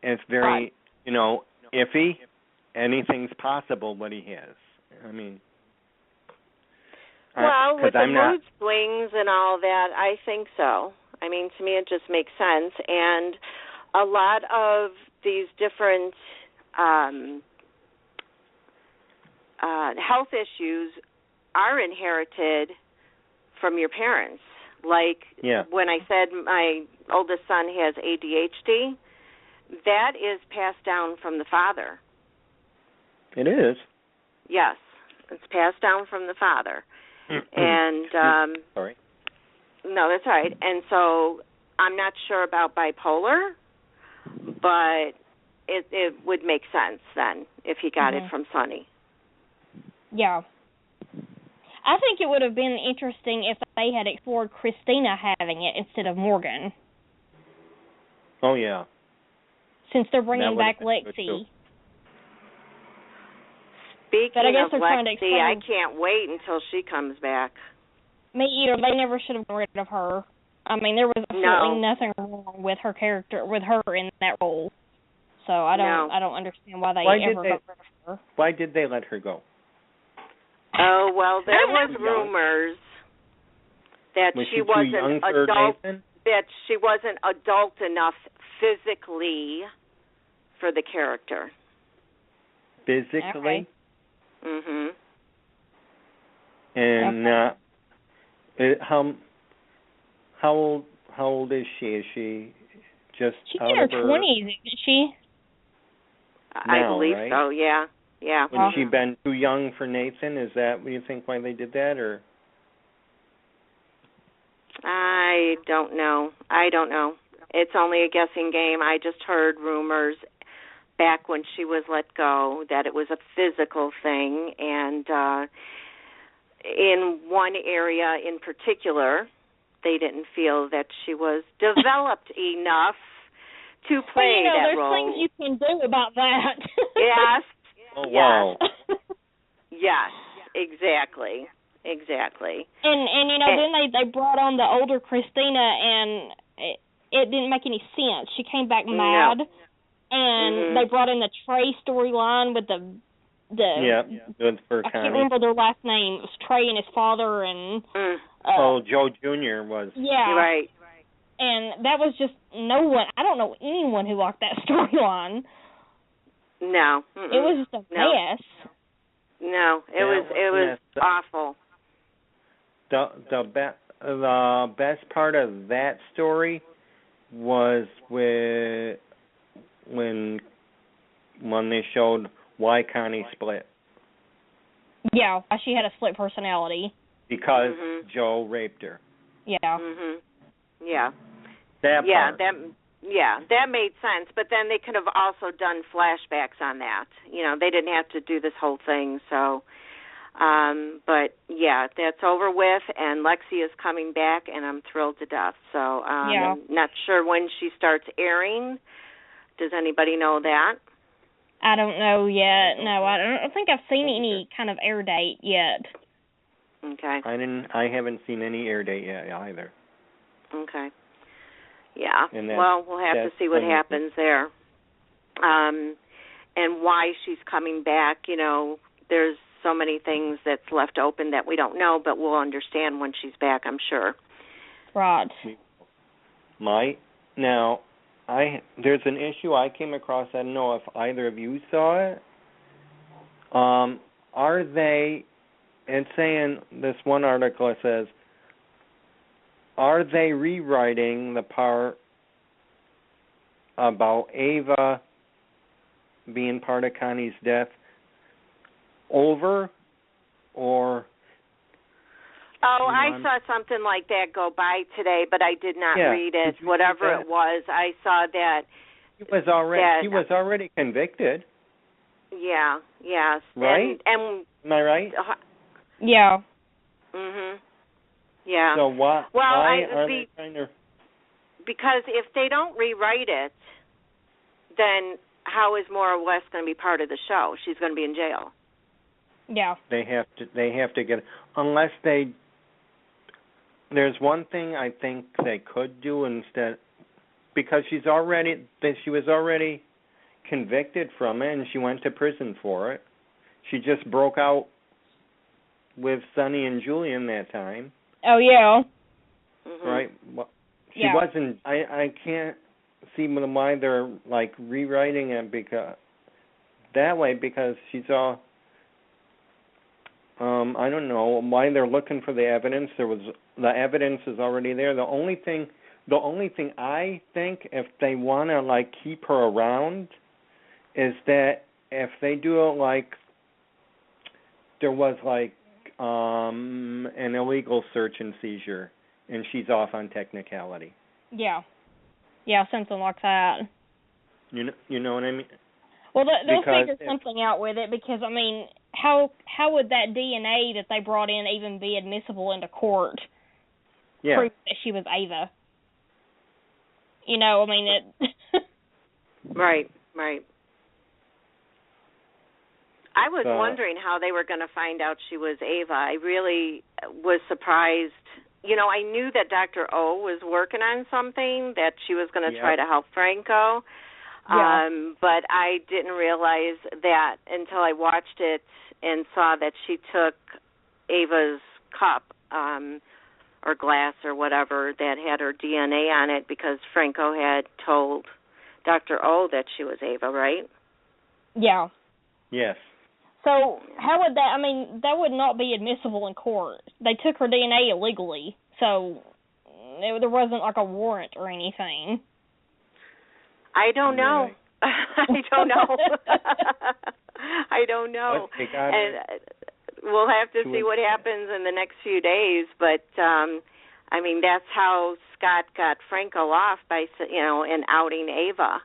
It's very, iffy. Anything's possible what he has. I mean, well, with the mood swings and all that, I think so. I mean, to me it just makes sense. And a lot of these different health issues are inherited from your parents. Like when I said my oldest son has ADHD, that is passed down from the father. It is? Yes, it's passed down from the father. And sorry. No, that's all right. And so I'm not sure about bipolar, but it would make sense then if he got it from Sonny. Yeah. I think it would have been interesting if they had explored Christina having it instead of Morgan. Oh, yeah. Since they're bringing back Lexi. Speaking of Lexi, I can't wait until she comes back. Me either. They never should have gotten rid of her. I mean, there was absolutely nothing wrong with her character, with her in that role. So I don't understand why they ever got rid of her. Why did they let her go? Oh, well, there was rumors that she wasn't adult, that she wasn't adult enough physically for the character. Physically? Okay. Mhm. And how old is she? Is she just she's out in her of her 20s, isn't she? I believe right? so. Yeah. Would she been too young for Nathan? Is that what you think why they did that, or? I don't know. It's only a guessing game. I just heard rumors back when she was let go that it was a physical thing, and in one area in particular, they didn't feel that she was developed enough to play that role. There's things you can do about that. Yes. Oh, wow. Yes, exactly. And then they brought on the older Christina, and it didn't make any sense. She came back mad, and they brought in the Trey storyline with the I can't remember their last name. It was Trey and his father, and Joe Jr. was. Yeah, right. And that was just I don't know anyone who liked that storyline. No. It was just a mess. No, it was awful. The best part of that story was when they showed why Connie split. Yeah, she had a split personality. Because Joe raped her. Yeah. Yeah. That part. That made sense. But then they could have also done flashbacks on that. They didn't have to do this whole thing. So, but yeah, that's over with. And Lexi is coming back, and I'm thrilled to death. So, I'm not sure when she starts airing. Does anybody know that? I don't know yet. No, I don't think I've seen any kind of air date yet. Okay. I haven't seen any air date yet either. Okay. Yeah. And well, we'll have to see what happens there. And why she's coming back, there's so many things that's left open that we don't know, but we'll understand when she's back, I'm sure. Right. Now, there's an issue I came across. I don't know if either of you saw it. Are they? It's saying this one article. It says, are they rewriting the part about Ava being part of Connie's death over, or? Oh, I saw something like that go by today, but I did not read it. Whatever it was, I saw that he was already convicted. Yeah. Yes. Right. And am I right? Yeah. Mhm. Yeah. So why are they trying to? Because if they don't rewrite it, then how is Maura West going to be part of the show? She's going to be in jail. Yeah. They have to get, unless they. There's one thing I think they could do instead, because she was already convicted from it and she went to prison for it. She just broke out with Sonny and Julian that time. Oh yeah. Mm-hmm. Right. Well, she wasn't. I can't see why they're like rewriting it because she's all. I don't know why they're looking for the evidence. The evidence is already there. The only thing I think, if they want to like keep her around, is that if they do it like there was like an illegal search and seizure, and she's off on technicality. Yeah. Yeah, something like that. You know what I mean? Well, they'll figure something out with it, because I mean, how would that DNA that they brought in even be admissible into court? Yeah. Prove that she was Ava. I mean it. Right. I was wondering how they were going to find out she was Ava. I really was surprised. I knew that Dr. O was working on something, that she was going to try to help Franco. Yeah. But I didn't realize that until I watched it and saw that she took Ava's cup or glass or whatever that had her DNA on it, because Franco had told Dr. O that she was Ava, right? Yeah. Yes. So how would that, I mean, that would not be admissible in court. They took her DNA illegally, so there wasn't like a warrant or anything. I don't know. Right. I don't know. I don't know. And we'll have to see what happens in the next few days. But, I mean, that's how Scott got Franco off by, in outing Ava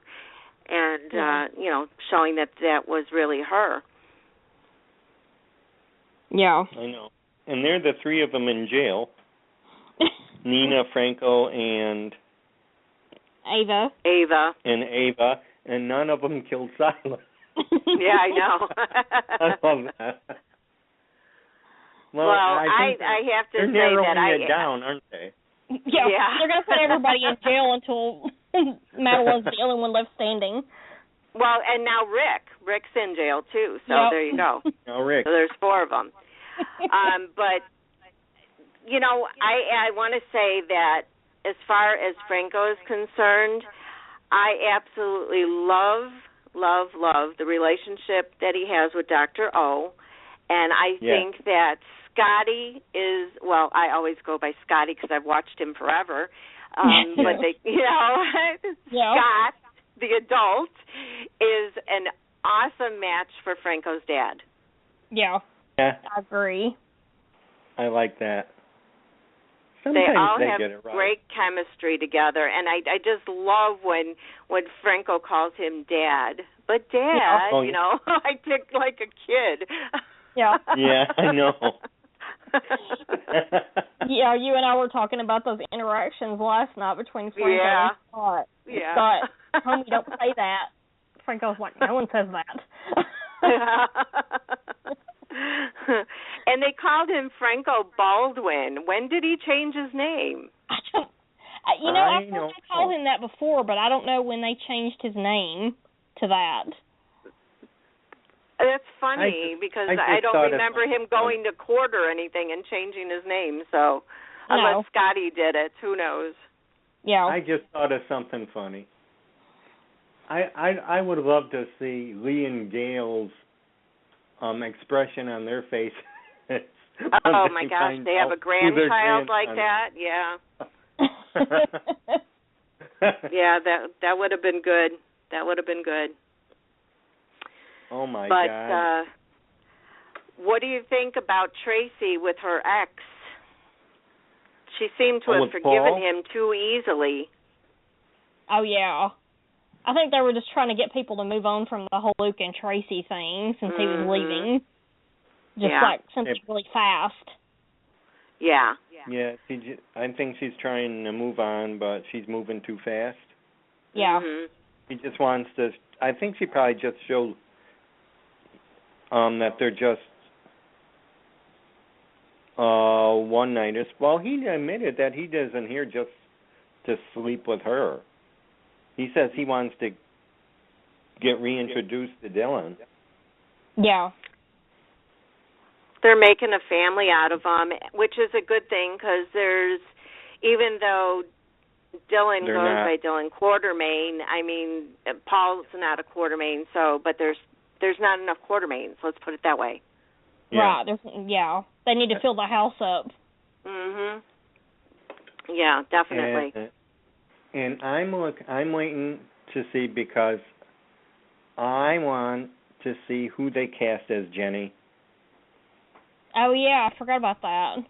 and, showing that was really her. Yeah. I know. And they're the three of them in jail. Nina, Franco, and... Ava. And Ava, and none of them killed Silas. Yeah, I know. I love that. Well, I have to say that they're narrowing it down, aren't they? Yeah. They're going to put everybody in jail until Madeline's the only one left standing. Well, and now Rick's in jail too, so there you go. Now Rick. So there's four of them. But, I want to say that as far as Franco is concerned, I absolutely love the relationship that he has with Dr. O, and I think that Scotty is, well, I always go by Scotty because I've watched him forever, but Scott, the adult, is an awesome match for Franco's dad. Yeah. I agree. I like that. Sometimes they all get have it right. Great chemistry together, and I just love when Franco calls him Dad. But Dad, I tick like a kid. Yeah. Yeah, I know. Yeah, you and I were talking about those interactions last night between Franco and Scott. Yeah. Scott, homie, don't say that. Franco's like, no one says that. And they called him Franco Baldwin. When did he change his name? I've heard they called him that before, but I don't know when they changed his name to that. That's funny because I don't remember him going to court or anything and changing his name. So unless Scotty did it, who knows? Yeah. I just thought of something funny. I would love to see Lee and Gail's expression on their face. Oh my gosh, they have a grandchild like that? Yeah. Yeah, that would have been good. That would have been good. Oh my God. But what do you think about Tracy with her ex? She seemed to have forgiven him too easily. Oh yeah. I think they were just trying to get people to move on from the whole Luke and Tracy thing since he was leaving. Just something really fast. Yeah. Yeah, I think she's trying to move on, but she's moving too fast. Yeah. She just wants to. I think she probably just showed that they're just one-nighters. Well, he admitted that he isn't here just to sleep with her. He says he wants to get reintroduced to Dylan. Yeah. They're making a family out of them, which is a good thing because even though Dylan goes by Dylan Quartermain, I mean, Paul's not a Quartermain, but there's not enough Quartermains, let's put it that way. Yeah. Right. They need to fill the house up. Yeah, definitely. And I'm waiting to see because I want to see who they cast as Jenny. Oh yeah, I forgot about that.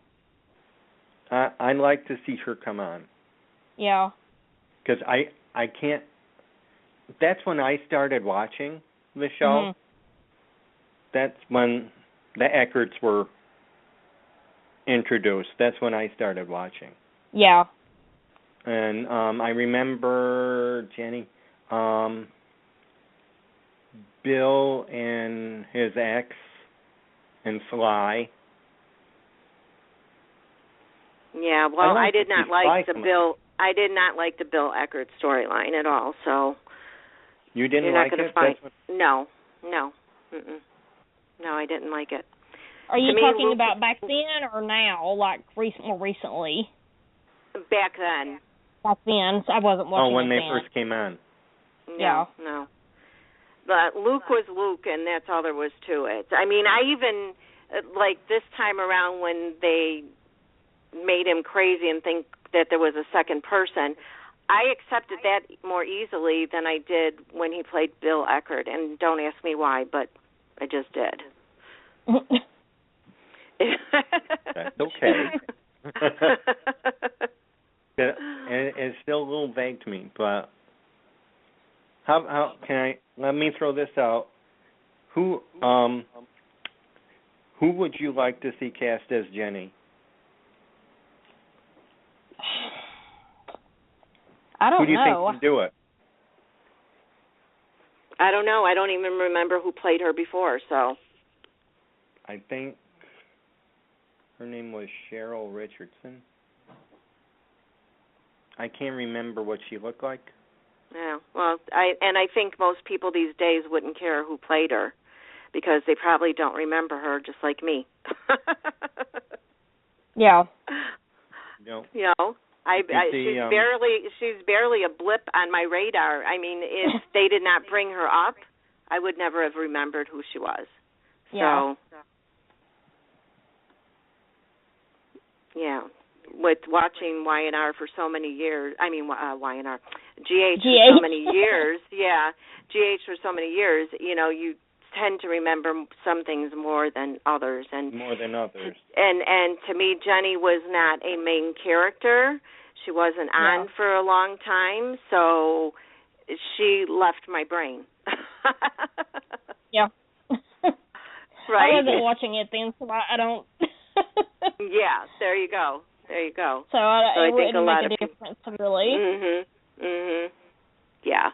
I'd like to see her come on. Yeah. Because I can't. That's when I started watching the show. That's when the Eckerts were introduced. That's when I started watching. Yeah. And I remember Jenny, Bill and his ex, and Sly. Yeah, well, I did not like the Bill. I did not like the Bill Eckert storyline at all. So you didn't like it? No, I didn't like it. Are you talking about back then or now, like more recently? Back then. Back then, so I wasn't watching. Oh, when they first came on. No. But Luke was Luke, and that's all there was to it. I mean, I even, like this time around when they made him crazy and think that there was a second person, I accepted that more easily than I did when he played Bill Eckert, and don't ask me why, but I just did. That's okay. It's still a little vague to me, but how can I? Let me throw this out. Who would you like to see cast as Jenny? I don't know. Who do you think can do it? I don't know. I don't even remember who played her before. So I think her name was Cheryl Richardson. I can't remember what she looked like. Yeah, well, I think most people these days wouldn't care who played her because they probably don't remember her, just like me. Yeah. No. You know, she's barely a blip on my radar. I mean, if they did not bring her up, I would never have remembered who she was. Yeah. So, yeah. With watching Y&R for so many years, Y&R, GH for so many years, GH for so many years, you know, you tend to remember some things more than others. And to me, Jenny was not a main character. She wasn't on for a long time, so she left my brain. Yeah. Right? I wasn't watching it then, so I don't... Yeah, there you go. So I think wouldn't make a difference, really. Yeah.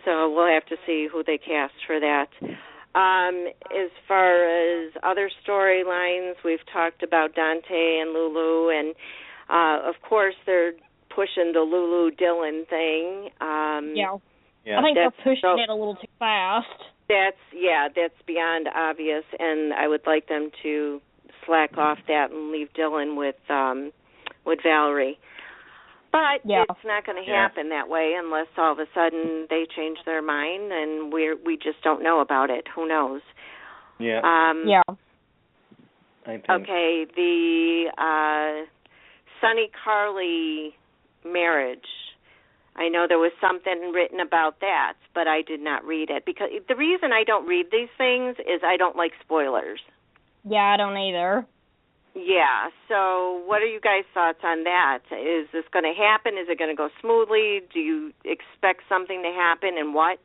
So we'll have to see who they cast for that. As far as other storylines, we've talked about Dante and Lulu, and of course they're pushing the Lulu Dylan thing. Yeah. I think they're pushing it a little too fast. That's beyond obvious, and I would like them to slack off that and leave Dylan with Valerie. But it's not going to happen that way unless all of a sudden they change their mind, and we just don't know about it. Who knows? Yeah. Yeah. I think. Okay, the Sonny Carly marriage. I know there was something written about that, but I did not read it. Because the reason I don't read these things is I don't like spoilers. Yeah, I don't either. Yeah, so what are you guys' thoughts on that? Is this going to happen? Is it going to go smoothly? Do you expect something to happen, and what?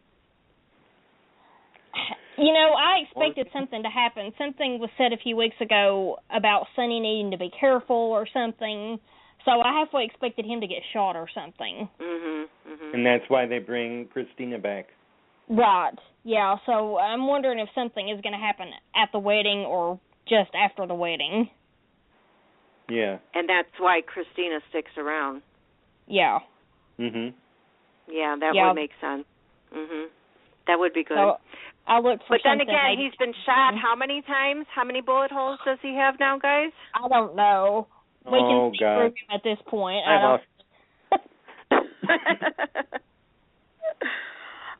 You know, I expected something to happen. Something was said a few weeks ago about Sonny needing to be careful or something, so I halfway expected him to get shot or something. And that's why they bring Christina back. Right, yeah, so I'm wondering if something is going to happen at the wedding or just after the wedding. Yeah. And that's why Christina sticks around. Yeah. Yeah, that would make sense. That would be good. So I'll look for something. But then again, he's been shot how many times? How many bullet holes does he have now, guys? I don't know. We can see through him at this point.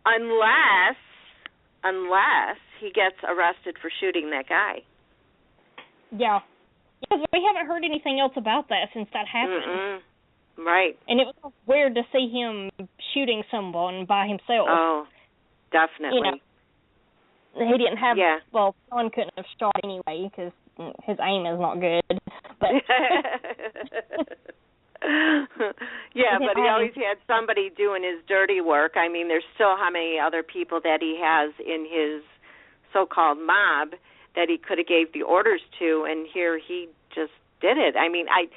Unless he gets arrested for shooting that guy. Yeah. Because we haven't heard anything else about that since that happened. Right. And it was weird to see him shooting someone by himself. Oh, definitely. You know, he didn't have, Yeah. Well, someone couldn't have shot anyway because his aim is not good. But yeah, but he always had somebody doing his dirty work. I mean, there's still how many other people that he has in his so-called mob that he could have gave the orders to, and here he just did it. I mean, I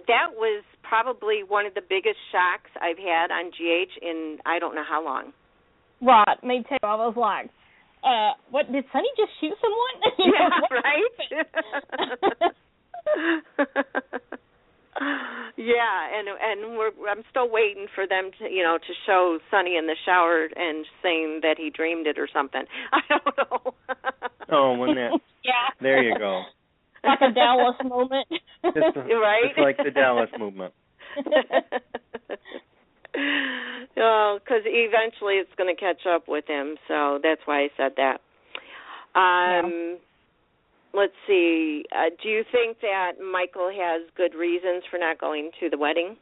that was probably one of the biggest shocks I've had on GH in I don't know how long. Right, me too. I was like, what, did Sonny just shoot someone? Yeah, right? Yeah, and I'm still waiting for them to, to show Sonny in the shower and saying that he dreamed it or something. I don't know. Oh, when that. Yeah. There you go. Like a Dallas moment. Right? It's like the Dallas movement. Oh, because eventually it's going to catch up with him, so that's why I said that. Let's see. Do you think that Michael has good reasons for not going to the wedding?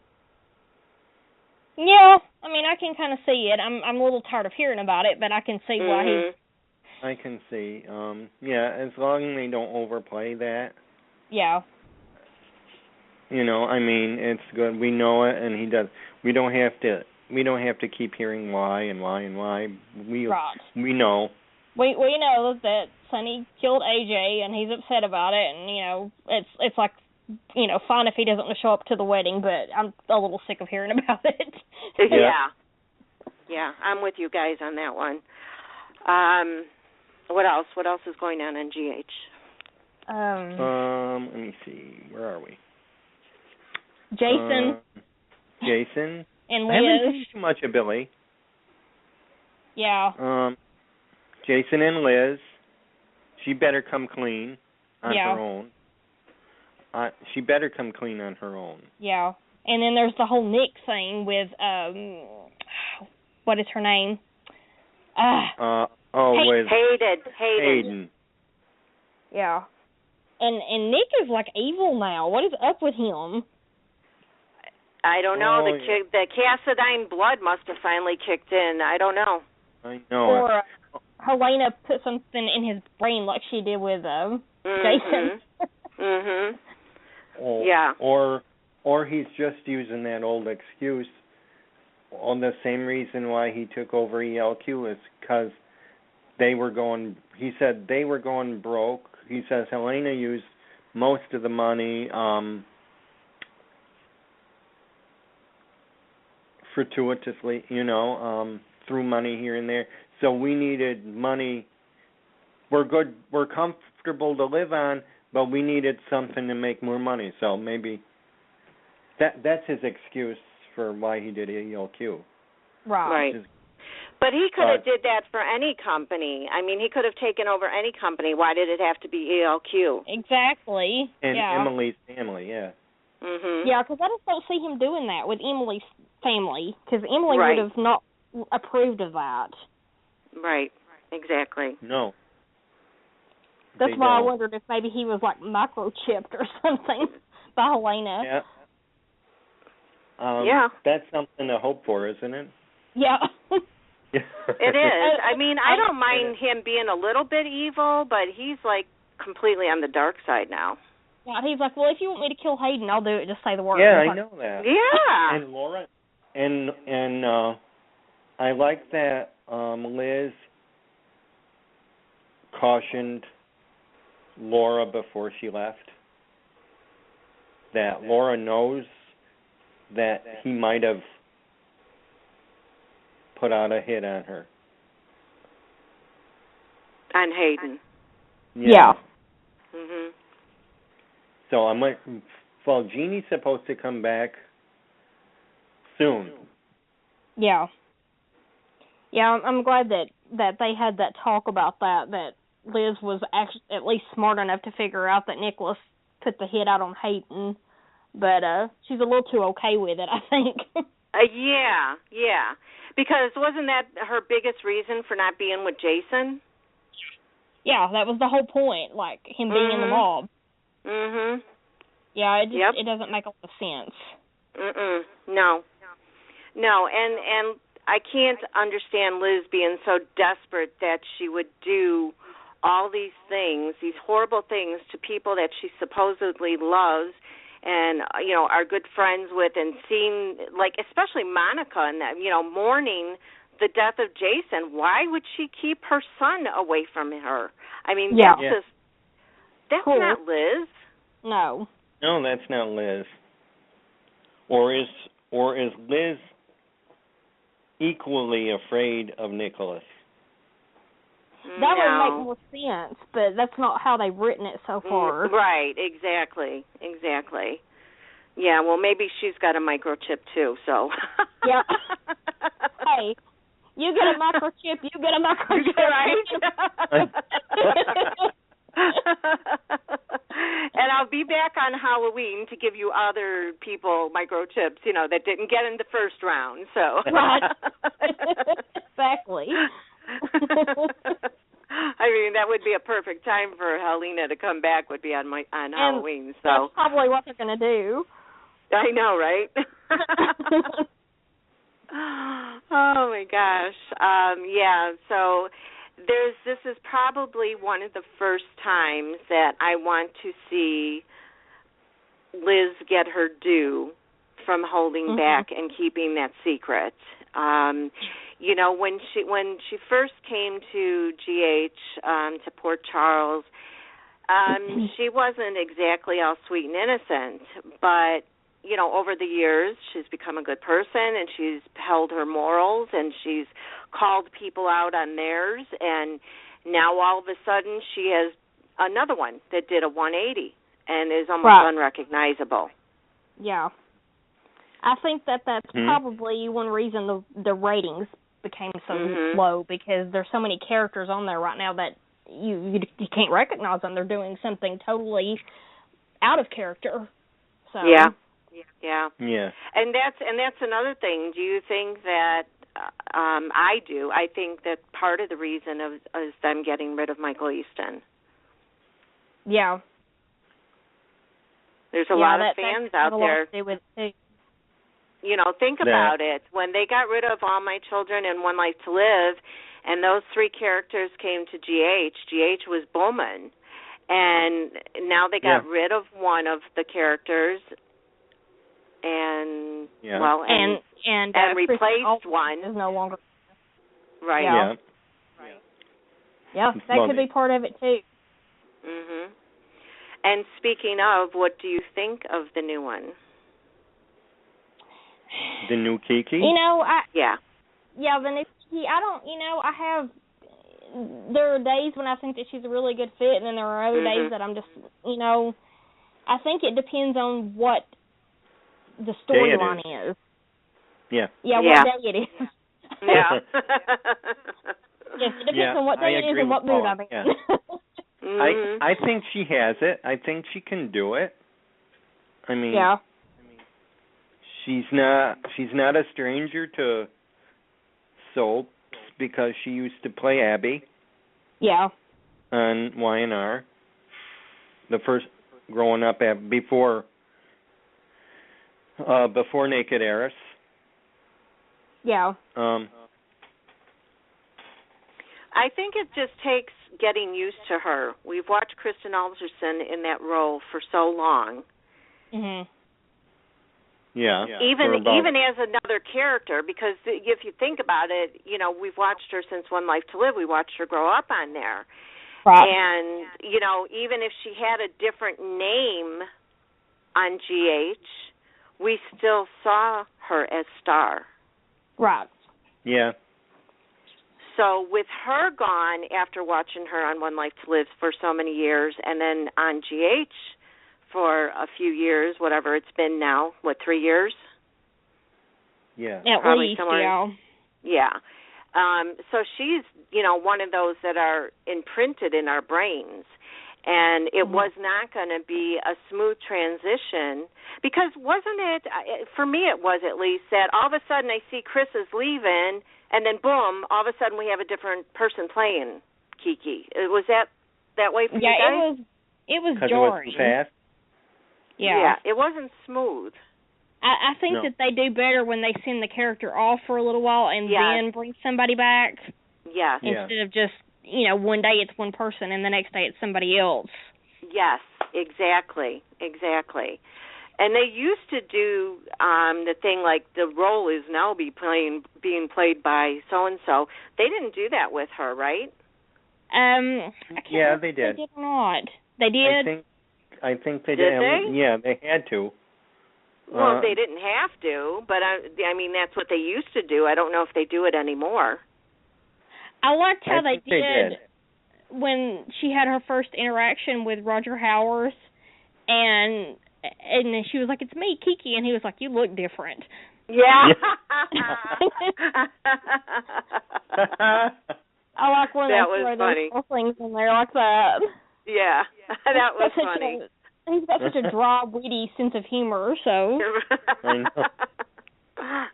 Yeah, I mean, I can kind of see it. I'm a little tired of hearing about it, but I can see why he. I can see. Yeah, as long as they don't overplay that. Yeah. I mean, it's good. We know it, and he does. We don't have to keep hearing why and why and why. We know. We know that Sonny killed AJ, and he's upset about it, and it's like, fine if he doesn't show up to the wedding, but I'm a little sick of hearing about it. Yeah, I'm with you guys on that one. What else? What else is going on in GH? Let me see. Where are we? Jason. And Liz. I haven't seen too much of Billy. Yeah. Jason and Liz. She better come clean on her own. She better come clean on her own. Yeah. And then there's the whole Nick thing with, what is her name? With Hayden. Yeah. And Nick is like evil now. What is up with him? I don't know. The Cassadine blood must have finally kicked in. I don't know. I know. Or Helena put something in his brain like she did with Jason. Yeah. Or he's just using that old excuse. On the same reason why he took over ELQ is because he said they were going broke. He says Helena used most of the money fortuitously, threw money here and there. So we needed money we're good, we're comfortable to live on, but we needed something to make more money. So maybe that's his excuse for why he did ELQ. Right. But he could have did that for any company. I mean, he could have taken over any company. Why did it have to be ELQ? Exactly. And Emily's family, yeah. Mhm. Yeah, because I just don't see him doing that with Emily's family, because Emily would have not approved of that. Right. Exactly. No. That's why I wondered if maybe he was like microchipped or something by Helena. Yeah. Yeah. That's something to hope for, isn't it? Yeah. It is. I mean, I don't mind him being a little bit evil, but he's like completely on the dark side now. Yeah, he's like, well, if you want me to kill Hayden, I'll do it. Just say the word. Yeah, I know that. Yeah. And Laura, and I like that Liz cautioned Laura before she left. That Laura knows that he might have put out a hit on her. On Hayden. Yeah. Mhm. So I'm like, well, Jeannie's supposed to come back soon. Yeah. Yeah, I'm glad that they had that talk about that Liz was actually at least smart enough to figure out that Nicholas put the hit out on Hayden, but she's a little too okay with it, I think. Yeah. Because wasn't that her biggest reason for not being with Jason? Yeah, that was the whole point, like him being in the mob. Mhm. Yeah, it doesn't make a lot of sense. No, and I can't understand Liz being so desperate that she would do all these things, these horrible things to people that she supposedly loves and, you know, are good friends with, and seeing, like, especially Monica, and, you know, mourning the death of Jason. Why would she keep her son away from her? I mean, that's not Liz. No. No, that's not Liz. Or is Liz equally afraid of Nicholas? That would make more sense, but that's not how they've written it so far. Right, exactly. Yeah, well, maybe she's got a microchip too, so. Yeah. Hey, you get a microchip, you get a microchip. Right. And I'll be back on Halloween to give you other people microchips, you know, that didn't get in the first round. So. Right. Exactly. I mean, that would be a perfect time for Helena to come back. Would be on Halloween. So that's probably what they're going to do. I know, right? Oh my gosh. Yeah. So this is probably one of the first times that I want to see Liz get her due from holding back and keeping that secret. You know, when she first came to GH, to Port Charles, she wasn't exactly all sweet and innocent, but, you know, over the years, she's become a good person, and she's held her morals, and she's called people out on theirs, and now all of a sudden she has another one that did a 180 and is almost unrecognizable. Yeah. I think that's probably one reason the ratings became so low, because there's so many characters on there right now that you can't recognize them. They're doing something totally out of character. So Yeah. And that's another thing. Do you think that I do? I think that part of the reason is them getting rid of Michael Easton. Yeah. There's a lot of fans out there. To do with it too. You know, think about it. When they got rid of All My Children and One Life to Live, and those three characters came to GH was booming. And now they got rid of one of the characters, and and replaced one. Is no longer right. Yeah, that could be part of it too. And speaking of, what do you think of the new one? The new Kiki? You know, the new Kiki. I don't. You know, I have there are days when I think that she's a really good fit, and then there are other days that I'm just, I think it depends on what the storyline is. Yeah. Yeah, what day it is. Yeah. Yes, it depends on what day it is and what mood I'm in. Yeah. I think she has it. I think she can do it. I mean, she's not a stranger to soaps because she used to play Abby. Yeah. On Y&R. The first growing up before Naked Heiress. Yeah. I think it just takes getting used to her. We've watched Kristen Alderson in that role for so long. Mhm. Yeah. Even as another character, because if you think about it, we've watched her since One Life to Live. We watched her grow up on there. Right. And, even if she had a different name on GH, we still saw her as Star. Right. Yeah. So with her gone after watching her on One Life to Live for so many years, and then on GH for a few years, whatever it's been now, 3 years? Yeah. At probably least, somewhere. Yeah. So she's, one of those that are imprinted in our brains. And it was not going to be a smooth transition because wasn't it, for me it was at least, that all of a sudden I see Chris is leaving and then boom, all of a sudden we have a different person playing Kiki. Was that way for you guys? Yeah, it was jarring. It was fast? Yeah, it wasn't smooth. I think that they do better when they send the character off for a little while and then bring somebody back. Yes. Instead of just, one day it's one person and the next day it's somebody else. Yes, exactly. And they used to do the thing like the role is now being played by so-and-so. They didn't do that with her, right? I can't remember they did. They did or not. They did? I think they did. Did they? Yeah, they had to. Well, they didn't have to, but I mean that's what they used to do. I don't know if they do it anymore. I liked how they did when she had her first interaction with Roger Howarth, and then she was like, "It's me, Kiki," and he was like, "You look different." Yeah. I like when that they was throw funny. those things in there like that. Yeah, that was funny. He's got such a dry, witty sense of humor, so.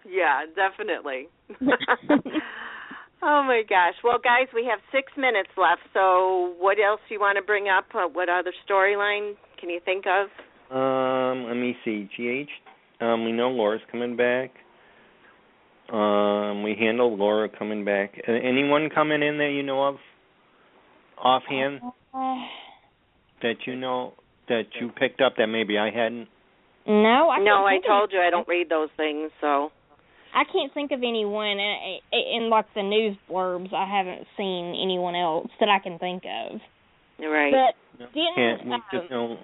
Yeah, definitely. Oh, my gosh. Well, guys, we have 6 minutes left, so what else do you want to bring up? What other storyline can you think of? Let me see. GH, we know Laura's coming back. We handled Laura coming back. Anyone coming in that you know of offhand that you know that you picked up that maybe I hadn't? No, I told you I don't read those things, so. I can't think of anyone in like the news blurbs. I haven't seen anyone else that I can think of. Right. But just know.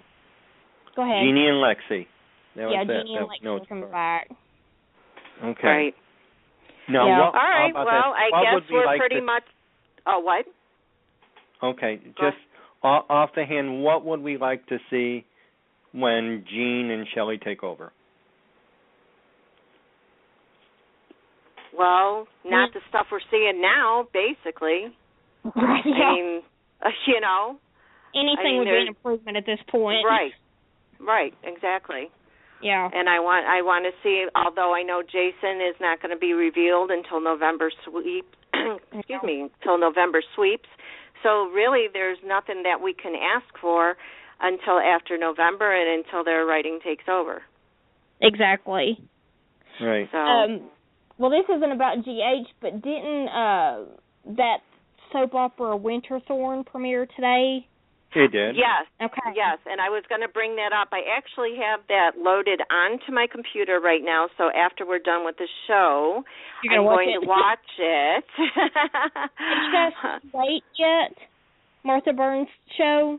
Go ahead. Jeannie and Lexi. Jeannie and Lexi come back. Okay. Right. Now, yeah. All right. Well, I guess we're pretty much. Oh, what? Okay. Just off the hand, what would we like to see when Jean and Shelley take over? Well, not the stuff we're seeing now, basically. Right. Yeah. I mean, anything would be an improvement at this point. Right, exactly. Yeah. And I want to see, although I know Jason is not going to be revealed until November until November sweeps. So really there's nothing that we can ask for until after November and until their writing takes over. Exactly. Right. So well, this isn't about GH, but didn't that soap opera Winterthorn premiere today? It did. Yes. Okay. Yes, and I was going to bring that up. I actually have that loaded onto my computer right now, so after we're done with the show, I'm going to watch it. Did you guys wait yet? Martha Burns' show?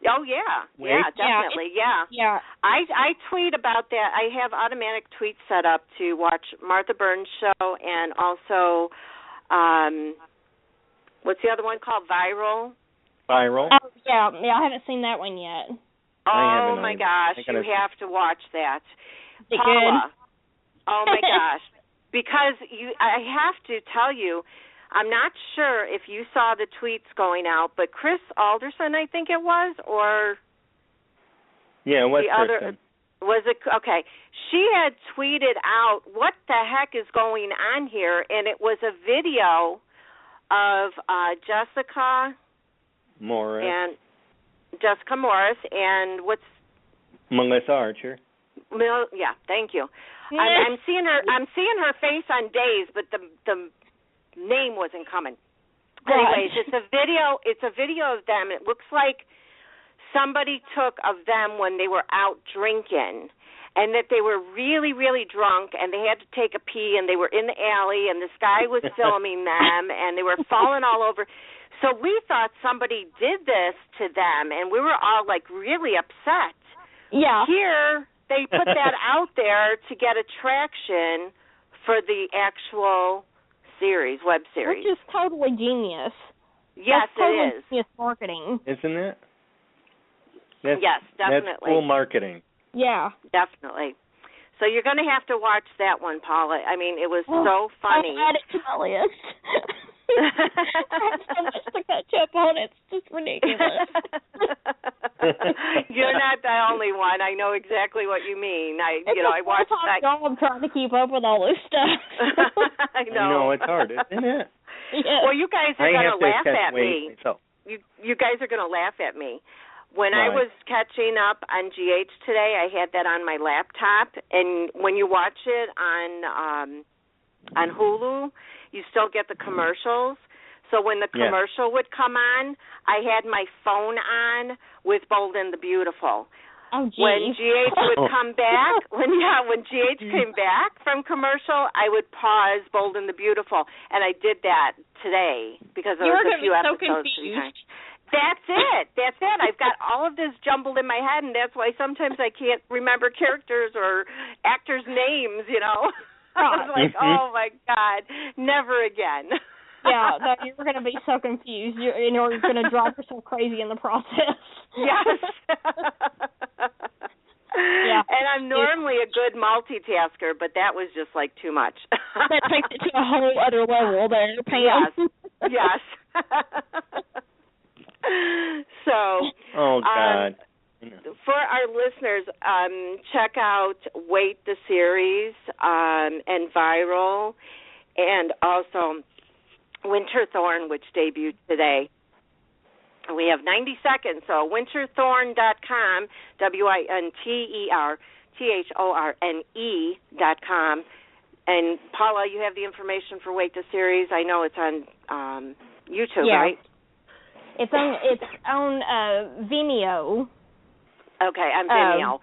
Oh, yeah. Yeah, definitely. Yeah. I tweet about that. I have automatic tweets set up to watch Martha Burns' show and also What's the other one called? Viral? Viral. Oh, yeah, I haven't seen that one yet. Oh, my gosh, you have to watch that. Is it Paula, good? oh, my gosh. Because I have to tell you, I'm not sure if you saw the tweets going out, but Chris Alderson, I think it was, or... Yeah, it was the Kristen. other... Was it? Okay. She had tweeted out, what the heck is going on here? And it was a video of Jessica Morris. And Jessica Morris and what's... Melissa Archer. Yeah, thank you. I'm seeing her face on days, but the name wasn't coming. Anyways, it's a video of them. It looks like somebody took of them when they were out drinking, and that they were really, really drunk, and they had to take a pee, and they were in the alley, and this guy was filming them, and they were falling all over. So we thought somebody did this to them, and we were all, like, really upset. Yeah. Here, they put that out there to get attraction for the actual series, web series. Which is totally genius. Yes, it is. Genius marketing. Isn't it? Yes, definitely. That's cool marketing. Yeah. Definitely. So you're going to have to watch that one, Paula. I mean, it was so funny. I'll add it to my list. I have so much to catch up on. It's just ridiculous. You're not the only one. I know exactly what you mean. I watched that. I'm trying to keep up with all this stuff. I know. It's hard, isn't it? Yeah. Well, you guys are going to laugh at me. So. You guys are going to laugh at me. When Right. I was catching up on GH today, I had that on my laptop, and when you watch it on Hulu, you still get the commercials. So when the commercial would come on, I had my phone on with Bold and the Beautiful. Oh, geez. When GH would come back, when GH came back from commercial, I would pause Bold and the Beautiful, and I did that today because there was a few episodes. That's it. I've got all of this jumbled in my head, and that's why sometimes I can't remember characters or actors' names, I was like, oh, my God, never again. Yeah, you're going to be so confused. You're going to drive yourself crazy in the process. Yes. Yeah. And I'm normally a good multitasker, but that was just, like, too much. That takes it to a whole other level there, Pam. Yes. So, oh God. For our listeners, check out Wait the Series and Viral, and also Winterthorn, which debuted today. We have 90 seconds, so winterthorne.com, WINTERTHORNE.com. And Paula, you have the information for Wait the Series. I know it's on YouTube, right? It's on Vimeo. Okay, on Vimeo.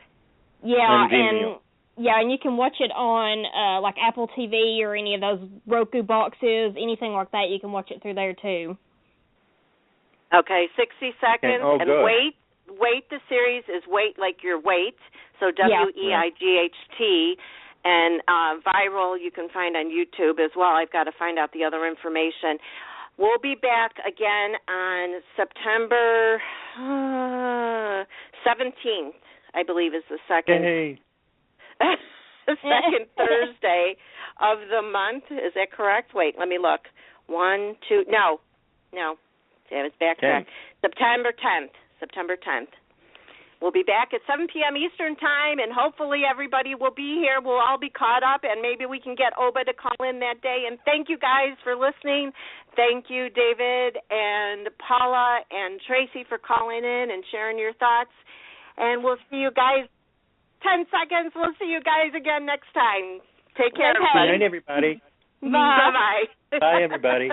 And you can watch it on like Apple TV or any of those Roku boxes, anything like that. You can watch it through there too. Okay, 60 seconds. Oh, and good. Wait the series is wait like your weight, so WEIGHT. And Viral you can find on YouTube as well. I've got to find out the other information. We'll be back again on September 17th, I believe is the second. Hey. The second Thursday of the month. Is that correct? Wait, let me look. 1, 2, no. Damn, it's back. September 10th. We'll be back at 7 p.m. Eastern Time, and hopefully everybody will be here. We'll all be caught up, and maybe we can get Oba to call in that day. And thank you guys for listening. Thank you, David and Paula and Tracy, for calling in and sharing your thoughts. And we'll see you guys. 10 seconds. We'll see you guys again next time. Take care, everybody. Good night, everybody. Bye. Bye, everybody.